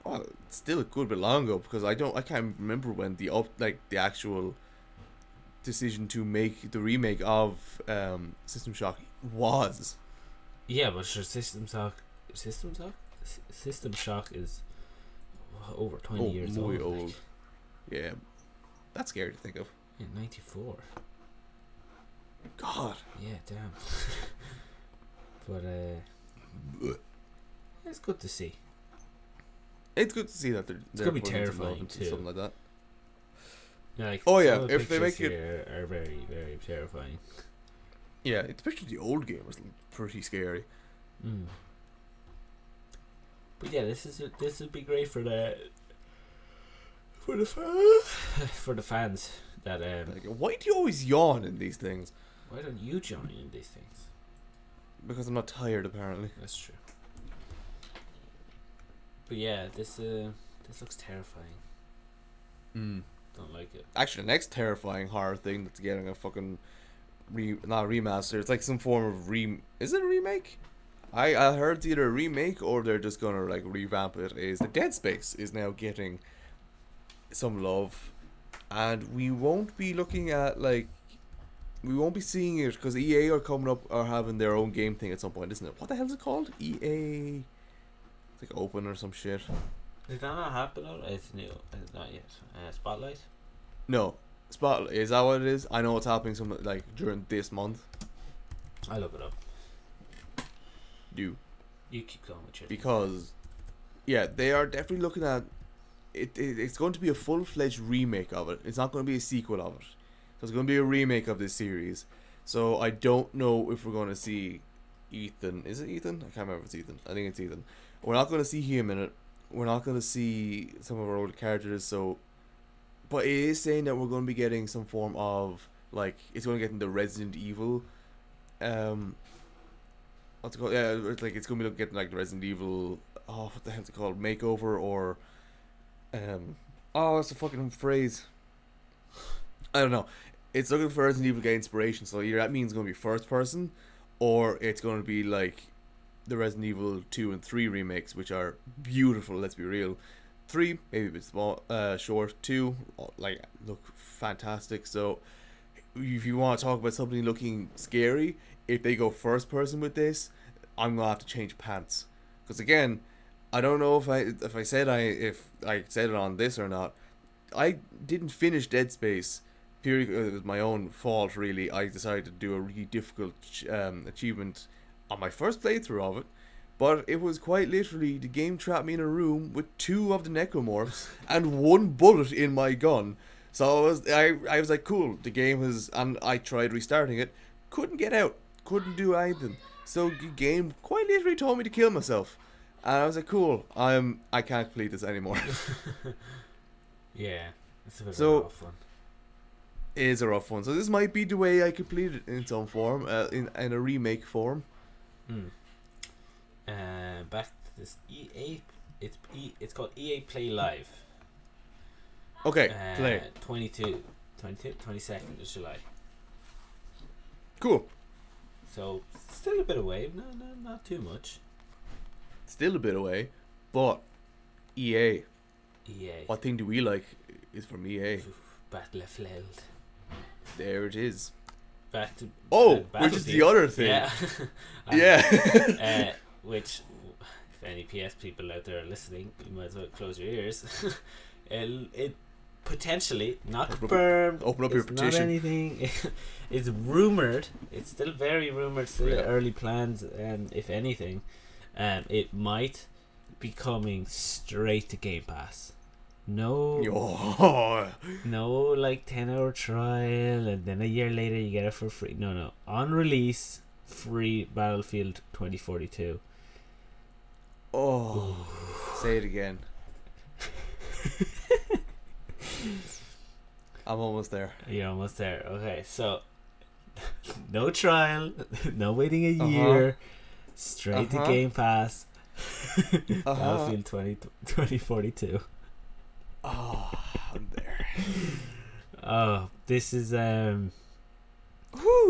Oh, it's still a good bit long ago because I can't remember when the actual decision to make the remake of System Shock was. Yeah, but sure, System Shock is over 20 years Muy old. old. Like. Yeah, that's scary to think of. Yeah, 94. God. Yeah, damn. But it's good to see. It's good to see that they're gonna be putting some love terrifying, into too. something like that. Like, Oh, yeah, some of the if they pictures make here are very, very terrifying. Yeah, especially the old game was pretty scary. Mm. But yeah, this would be great for the for the fans that Like, why do you always yawn in these things? why don't you join in these things? Because I'm not tired, apparently. That's true. But yeah, this looks terrifying. Don't like it. Actually, the next terrifying horror thing that's getting a fucking not a remaster. It's like some form of Is it a remake? I heard it's either a remake or they're just gonna like revamp it. Is the Dead Space is now getting some love, and we won't be looking at like we won't be seeing it because EA are coming up or having their own game thing at some point, isn't it? What the hell is it called? EA. It's like Open or some shit. Did that not happen? It's new. It's not yet. Spotlight. No, Spotlight. Is that what it is? I know it's happening some like during this month. I'll look it up. You keep going with your because yeah, they are definitely looking at it. It's going to be a full-fledged remake of it. It's not going to be a sequel of it. So it's going to be a remake of this series. So I don't know if we're going to see Ethan. Is it Ethan? I can't remember if it's Ethan. I think it's Ethan. We're not going to see him in it. We're not going to see some of our old characters. So, but it is saying that we're going to be getting some form of like it's going to get into Resident Evil. What's it called? Yeah, it's like it's going to be getting like the Resident Evil. Oh, what the hell's it called? Makeover or oh, that's a fucking phrase. I don't know. It's looking for Resident Evil to get inspiration. So either that means it's going to be first person, or it's going to be like the Resident Evil 2 and 3 remakes, which are beautiful. Let's be real. 3 maybe a bit small, short. 2 like look fantastic. So if you want to talk about something looking scary, if they go first person with this, I'm gonna have to change pants. Because again, I don't know if I said it on this or not. I didn't finish Dead Space. Purely it was my own fault, really. I decided to do a really difficult achievement on my first playthrough of it, but it was quite literally the game trapped me in a room with 2 of the necromorphs and 1 bullet in my gun. So I was like, cool. The game has, and I tried restarting it, couldn't get out, couldn't do anything. So the game quite literally told me to kill myself, and I was like, cool. I can't complete this anymore. Yeah, it's a bit So- of a rough one. It is a rough one. So this might be the way I complete it in some form, in a remake form. Back to this EA. It's called EA Play Live. Okay, play. 22nd of July. Cool. So still a bit away. No, not too much. Still a bit away, but EA. EA. What thing do we like is from EA. Battlefield. There it is. Back to Which is the other thing. Yeah. Yeah. Which, if any PS people out there are listening, you might as well close your ears. it potentially not confirmed. Open up your It's not petition. anything. It's rumored. It's still very rumored. Still Yeah. early plans, and if anything, it might be coming straight to Game Pass. No, Oh. no, like 10-hour trial, and then a year later you get it for free. No. On release, free Battlefield 2042. Oh. Say it again. I'm almost there. You're almost there. Okay, so no trial, no waiting a Uh-huh. year, straight to Uh-huh. Game Pass. Uh-huh. Battlefield 2042. Oh, I'm there. This is Whew.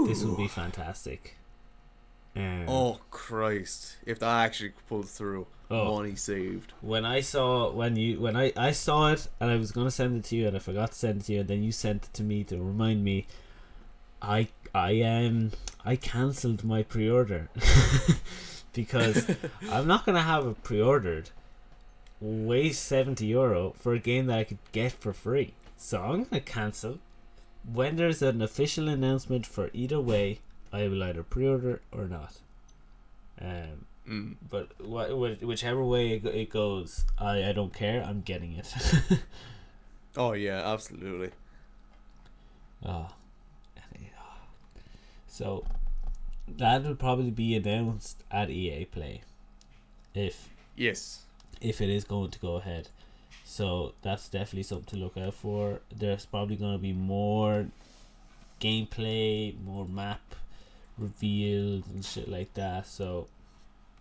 this will be fantastic. Oh Christ! If that actually pulls through, money saved. When I saw I saw it and I was gonna send it to you and I forgot to send it to you and then you sent it to me to remind me. I cancelled my pre-order because I'm not gonna have it pre-ordered. Waste €70 for a game that I could get for free. So I'm gonna cancel. When there's an official announcement for either way, I will either pre-order or not. But whichever way it goes, I don't care. I'm getting it. Oh yeah, absolutely. So that will probably be announced at EA Play, if it is going to go ahead. So that's definitely something to look out for. There's probably going to be more gameplay, more map revealed and shit like that. So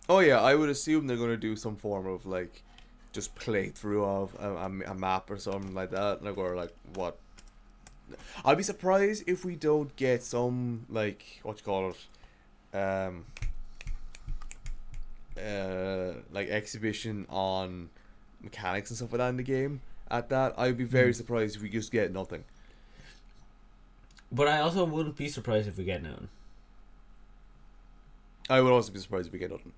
oh yeah, I would assume they're going to do some form of like just playthrough of a map or something like that. Like, or like what? I'd be surprised if we don't get some like what you call it, like exhibition on mechanics and stuff like that in the game. At that, I'd be very surprised if we just get nothing. But I also wouldn't be surprised if we get nothing. I would also be surprised if we get nothing.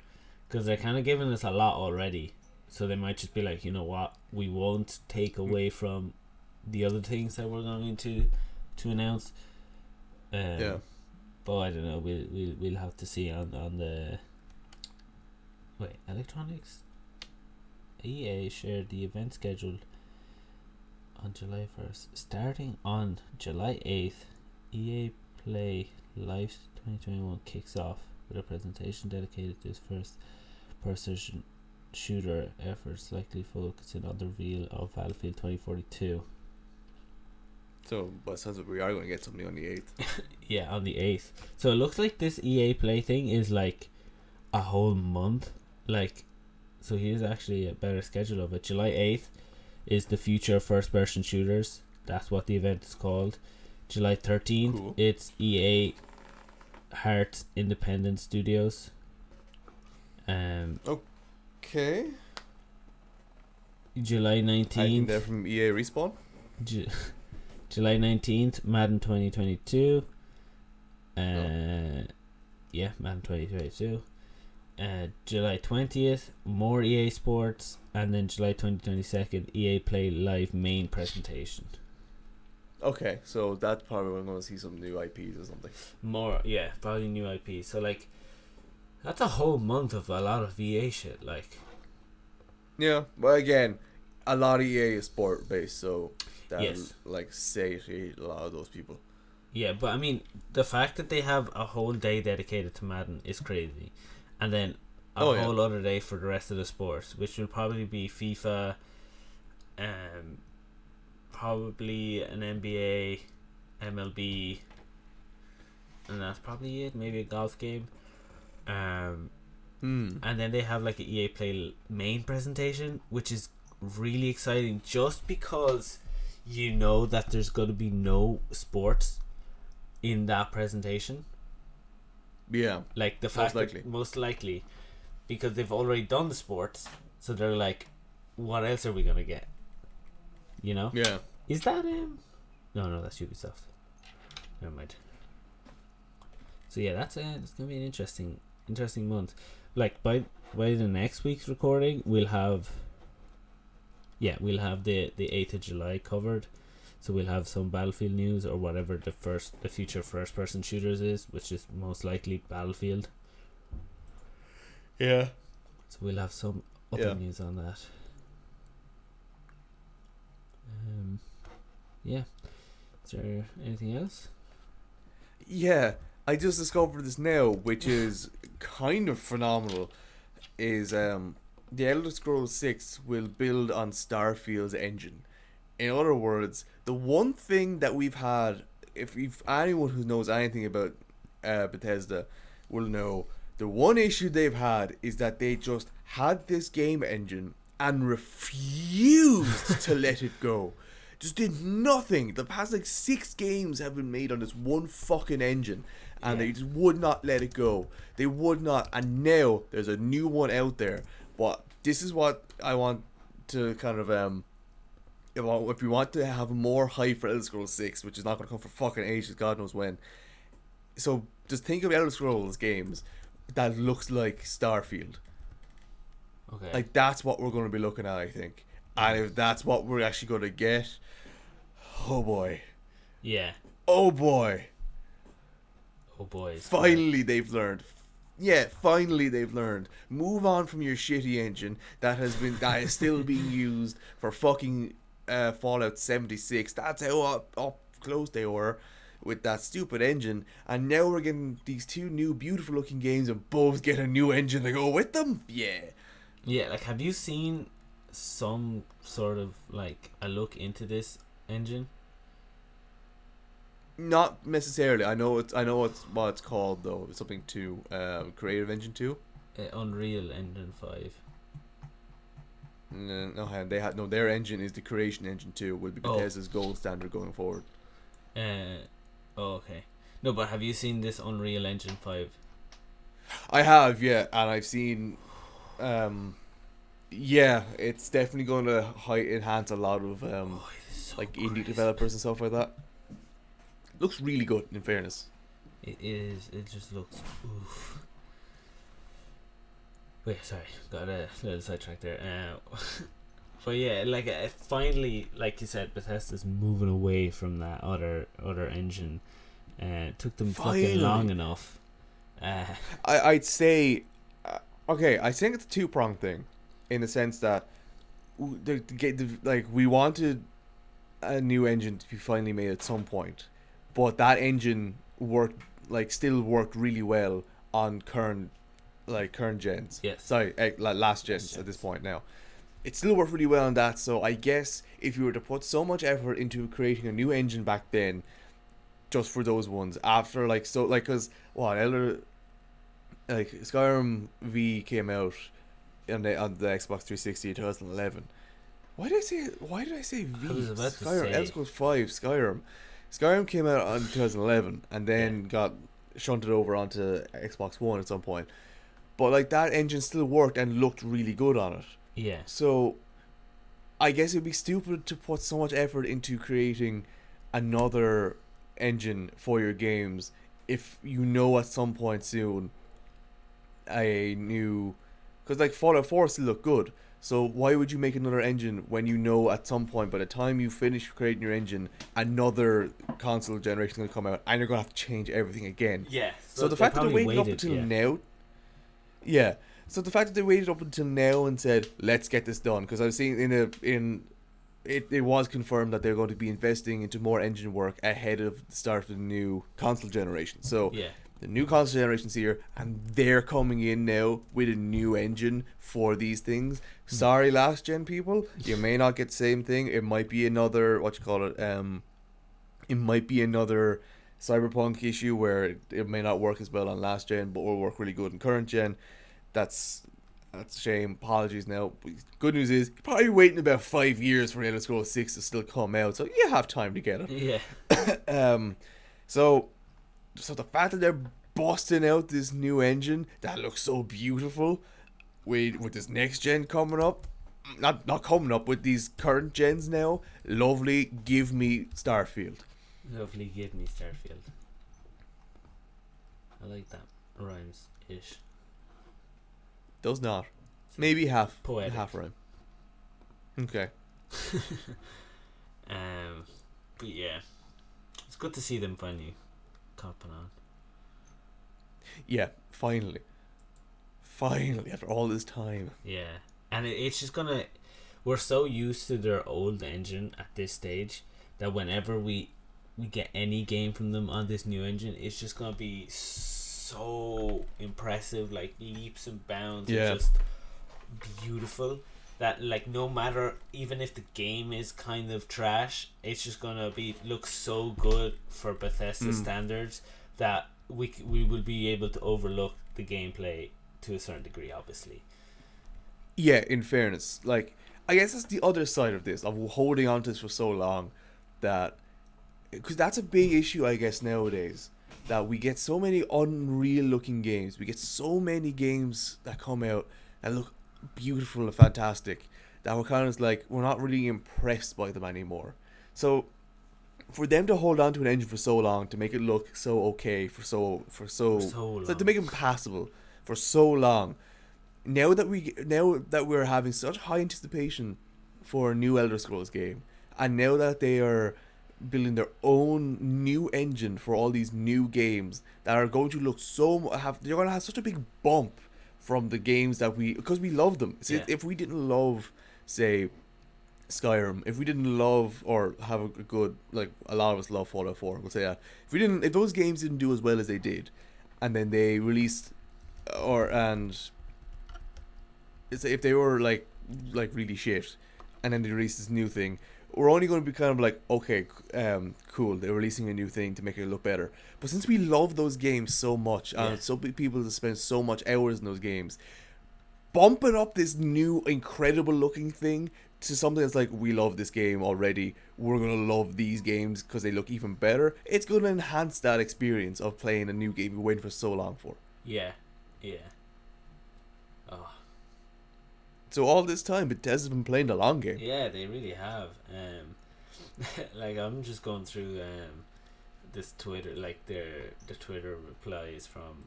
Because they're kind of giving us a lot already. So they might just be like, you know what, we won't take away from the other things that we're going to announce. Yeah. But I don't know. We'll have to see on the. Wait, Electronics. EA shared the event schedule on July 1st. Starting on July 8th, EA Play Live 2021 kicks off with a presentation dedicated to its first person shooter efforts, likely focusing on the reveal of Battlefield 2042. So, but it sounds like we are going to get something on the 8th. Yeah, on the 8th. So it looks like this EA Play thing is like a whole month. Like, so here's actually a better schedule of it. July 8th is the future first person shooters. That's what the event is called. July 13th, cool. It's EA Heart Independent Studios. Okay. July 19th. I think they're from EA Respawn. July 19th, Madden 2022. Yeah, Madden 2022. July 20th, more EA Sports, and then July 22nd, EA Play Live main presentation. Okay, so that's probably when I'm going to see some new IPs or something. More, yeah, probably new IPs. So like, that's a whole month of a lot of EA shit. Like, yeah, but again, a lot of EA is sport based, so that'll yes, like satiate a lot of those people. Yeah, but I mean, the fact that they have a whole day dedicated to Madden is crazy. And then a whole other day for the rest of the sports, which will probably be FIFA, probably an NBA, MLB, and that's probably it. Maybe a golf game. And then they have like an EA Play main presentation, which is really exciting just because you know that there's going to be no sports in that presentation. Yeah, like the fact that most likely, because they've already done the sports, so they're like, what else are we gonna get? You know? Yeah. Is that No, that's Ubisoft. Never mind. So yeah, that's it's gonna be an interesting month. Like by the next week's recording, we'll have the 8th of July covered. So we'll have some Battlefield news or whatever the future first person shooters is, which is most likely Battlefield. Yeah. So we'll have some other news on that. Yeah. Is there anything else? Yeah, I just discovered this now, which is kind of phenomenal. Is The Elder Scrolls 6 will build on Starfield's engine. In other words, the one thing that we've had, if anyone who knows anything about Bethesda will know, the one issue they've had is that they just had this game engine and refused to let it go. just did nothing. The past like 6 games have been made on this one fucking engine, and they just would not let it go. They would not, and now there's a new one out there. But this is what I want to kind of if we want to have more hype for Elder Scrolls 6, which is not going to come for fucking ages, God knows when. So just think of Elder Scrolls games that looks like Starfield. Okay. Like, that's what we're going to be looking at, I think. And if that's what we're actually going to get, oh boy. Yeah. Oh boy. Oh boy. Finally they've learned. Yeah, finally they've learned. Move on from your shitty engine that is still being used for fucking Fallout 76. That's how up close they were with that stupid engine. And now we're getting these 2 new beautiful looking games and both get a new engine to go with them. Yeah. Yeah, like, have you seen some sort of like a look into this engine? Not necessarily. I know it's what it's called though. It's something to Creative Engine 2. Unreal Engine 5. No, their engine is the Creation Engine 2. Will be Bethesda's gold standard going forward. Okay. No, but have you seen this Unreal Engine 5? I have, yeah, and I've seen. Yeah, it's definitely going to enhance a lot of so like indie developers and stuff like that. Looks really good, in fairness. It is. It just looks. Oof. Wait, sorry, got a little sidetrack there. But yeah, like finally, like you said, Bethesda's moving away from that other engine. It took them fucking long enough. I'd say, okay, I think it's a 2-pronged thing, in the sense that we wanted a new engine to be finally made at some point, but that engine still worked really well on current gens. Yes. Sorry, last gens at this point now. It still worked really well on that, so I guess if you were to put so much effort into creating a new engine back then, just for those ones, after because Skyrim V came out on the Xbox 360 in 2011. Why did I say V? I was about to Skyrim, say. Elder Scrolls 5, Skyrim came out in 2011 and then got shunted over onto Xbox One at some point. But like, that engine still worked and looked really good on it. Yeah. So I guess it'd be stupid to put so much effort into creating another engine for your games if you know at some point soon because like Fallout 4 still look good. So why would you make another engine when you know at some point, by the time you finish creating your engine, another console generation is going to come out and you're going to have to change everything again? Yeah. So the fact that they waited up until now, yeah. So the fact that they waited up until now and said, let's get this done, because I've seen it was confirmed that they're going to be investing into more engine work ahead of the start of the new console generation. So the new console generation's here, and they're coming in now with a new engine for these things. Sorry, last gen people, you may not get the same thing. It might be another it might be another Cyberpunk issue where it may not work as well on last gen, but will work really good in current gen. That's a shame. Apologies now. Good news is you're probably waiting about 5 years for Elder Scrolls 6 to still come out, so you have time to get it. Yeah. So the fact that they're busting out this new engine that looks so beautiful with this next gen coming up, not coming up, with these current gens now, lovely. Give me Starfield. Lovely, give me Starfield. I like that. Rhymes ish. Does not. Maybe half Poetic. half rhyme. Okay. But yeah, it's good to see them finally copping on. Yeah, finally, after all this time. Yeah, and it's just gonna. We're so used to their old engine at this stage that whenever we get any game from them on this new engine, it's just gonna be so impressive, like leaps and bounds. Yeah. And just beautiful. That like no matter, even if the game is kind of trash, it's just gonna look so good for Bethesda standards that we will be able to overlook the gameplay to a certain degree, obviously. Yeah, in fairness, like, I guess that's the other side of this, of holding on to this for so long, that because that's a big issue, I guess, nowadays. That we get so many unreal looking games. We get so many games that come out that look beautiful and fantastic that we're kind of like, we're not really impressed by them anymore. So for them to hold on to an engine for so long, to make it look so okay for so long. to make it passable for so long, now that we're having such high anticipation for a new Elder Scrolls game, and now that they are building their own new engine for all these new games that are going to look they're going to have such a big bump from the games that because we love them. See, if we didn't love, say, Skyrim, if we didn't love or have a good, like, a lot of us love Fallout 4, we'll say that. If those games didn't do as well as they did, and then they released, if they were like really shit, and then they released this new thing, we're only going to be kind of like, okay, cool, they're releasing a new thing to make it look better. But since we love those games so much, and so many people spend so much hours in those games, bumping up this new incredible looking thing to something that's like, we love this game already, we're going to love these games because they look even better, it's going to enhance that experience of playing a new game you waited for so long for. Yeah. Oh. So all this time, Bethesda's been playing the long game. Yeah, they really have. Like, I'm just going through this Twitter, like the Twitter replies from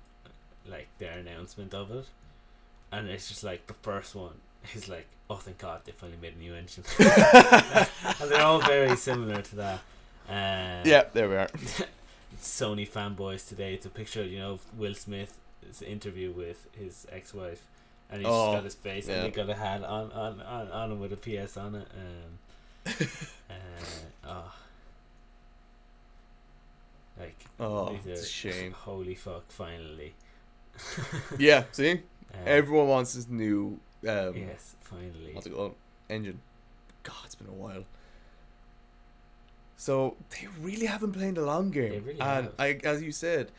like their announcement of it, and it's just like the first one is like, oh, thank God they finally made a new engine. And they're all very similar to that. Yeah, there we are. Sony fanboys today. It's a picture, of Will Smith's interview with his ex-wife, and he's just got his face, and he got a hat on him with a PS on it. It's a shame. Holy fuck! Finally. Yeah, see, everyone wants this new. Yes, finally. What's it called? Engine. God, it's been a while. So they really haven't played the long game, They really and have. as you said,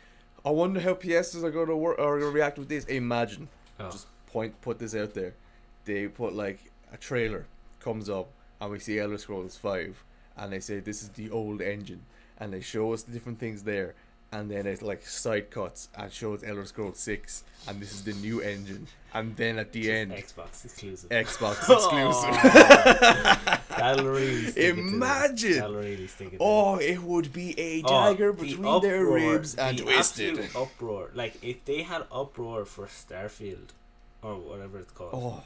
I wonder how PSs are going to work or going to react with this. Imagine, just put this out there. They put like a trailer comes up, and we see Elder Scrolls 5, and they say this is the old engine, and they show us the different things there, and then it's like side cuts and shows Elder Scrolls 6, and this is the new engine, and then at the end, Xbox exclusive. That'll really stick imagine. That'll really stick it. It would be a dagger between their ribs and twisted. Uproar! Like if they had uproar for Starfield, or whatever it's called.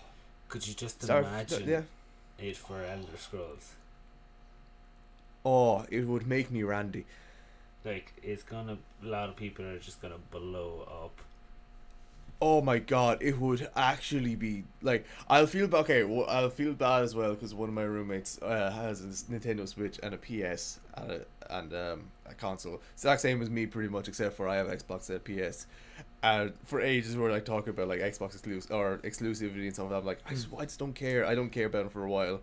Could you just imagine it for Elder Scrolls? It would make me randy. Like, a lot of people are just gonna blow up. Oh my God, it would actually be like, I'll feel bad as well, because one of my roommates has a Nintendo Switch and a PS and a console. Exact same as me pretty much, except for I have Xbox and PS. And for ages we're like talking about like Xbox exclusivity and stuff. I'm like, I just don't care. I don't care about it for a while.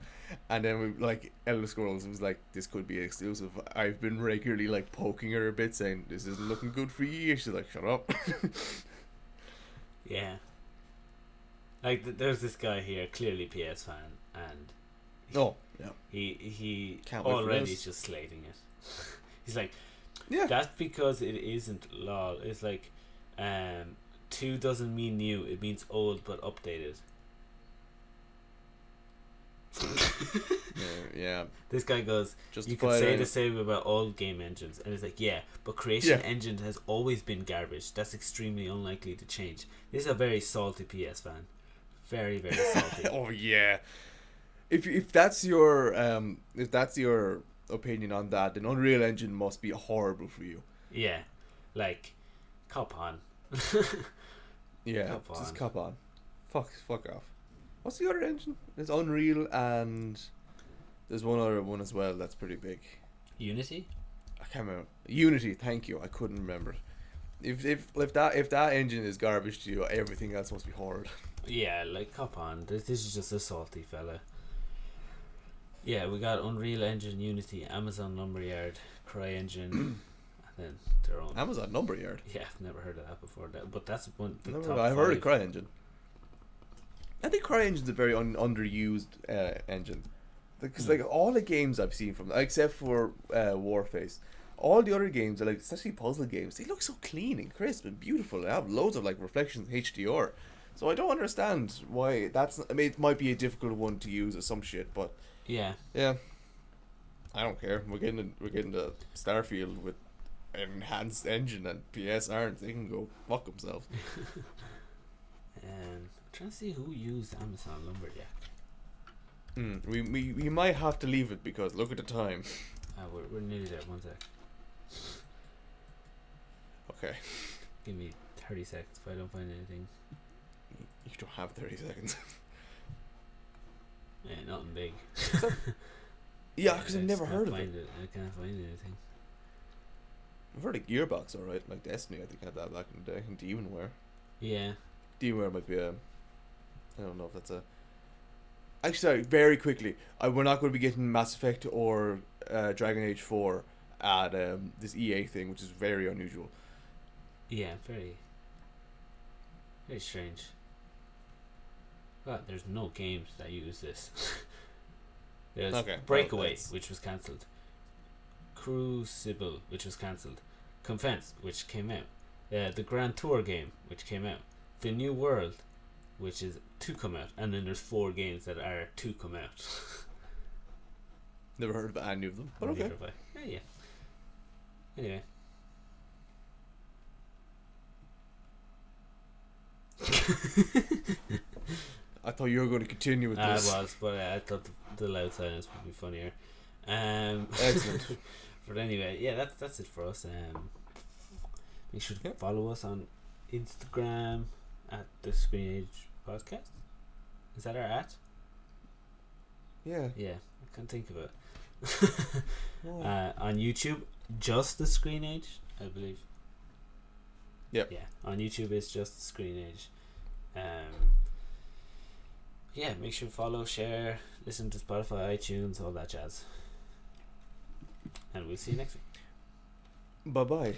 And then we like Elder Scrolls, it was like, this could be exclusive. I've been regularly like poking her a bit, saying this isn't looking good for you. She's like, shut up. Yeah. Like there's this guy here, clearly PS fan, and he can't wait already is just slating it. He's like, that's because it isn't lol. It's like, 2 doesn't mean new, it means old but updated. Yeah. This guy goes, you could say the same about all game engines, and it's like, but Creation Engine has always been garbage. That's extremely unlikely to change. This is a very salty PS fan, very very salty. Oh yeah. If that's your opinion on that, then Unreal Engine must be horrible for you. Yeah, like, cop on. Cop on. Fuck off. What's the other engine? There's Unreal, and there's one other one as well that's pretty big. Unity? I can't remember. Unity, thank you. I couldn't remember. If that engine is garbage to you, everything else must be horrid. Yeah, like, cop on. This is just a salty fella. Yeah, we got Unreal Engine, Unity, Amazon Lumberyard, CryEngine, and then their own. Amazon Lumberyard? Yeah, I've never heard of that before. But that's one. I've heard of CryEngine. I think CryEngine's a very underused engine. Because like all the games I've seen from, except for Warface, all the other games are like, especially puzzle games, they look so clean and crisp and beautiful. They have loads of like reflections in HDR. So I don't understand why that's. I mean, it might be a difficult one to use or some shit, but Yeah. yeah, I don't care. We're getting the Starfield with an enhanced engine, and PS aren't. They can go fuck themselves. I'm trying to see who used Amazon Lumberjack. We might have to leave it because look at the time. We're nearly there. 1 sec. Okay, Give me 30 seconds if I don't find anything. you don't have 30 seconds. Yeah, nothing big. Yeah, because I've I never just heard can't of it. find it. I can't find anything. I've heard of Gearbox, alright. Like Destiny, I think had that back in the day. And Demonware. Yeah. Demonware might be a. I don't know if that's a. Actually, sorry, very quickly. We're not going to be getting Mass Effect or Dragon Age 4 at this EA thing, which is very unusual. Yeah, very, very strange. God, there's no games that use this. There's Breakaway, which was cancelled. Crucible, which was cancelled. Confess, which came out. The Grand Tour game, which came out. The New World, which is to come out. And then there's 4 games that are to come out. Never heard of any of them, but okay. Yeah. Anyway. I thought you were going to continue with this. I was, but I thought the loud silence would be funnier. Excellent. But anyway, yeah, that's it for us. Make sure to follow us on Instagram at the Screen Age Podcast. Is that our at? Yeah. Yeah, I can't think of it. On YouTube, just the Screen Age, I believe. Yep. Yeah, on YouTube it's just the Screen Age. Yeah, make sure to follow, share, listen to Spotify, iTunes, all that jazz. And we'll see you next week. Bye bye.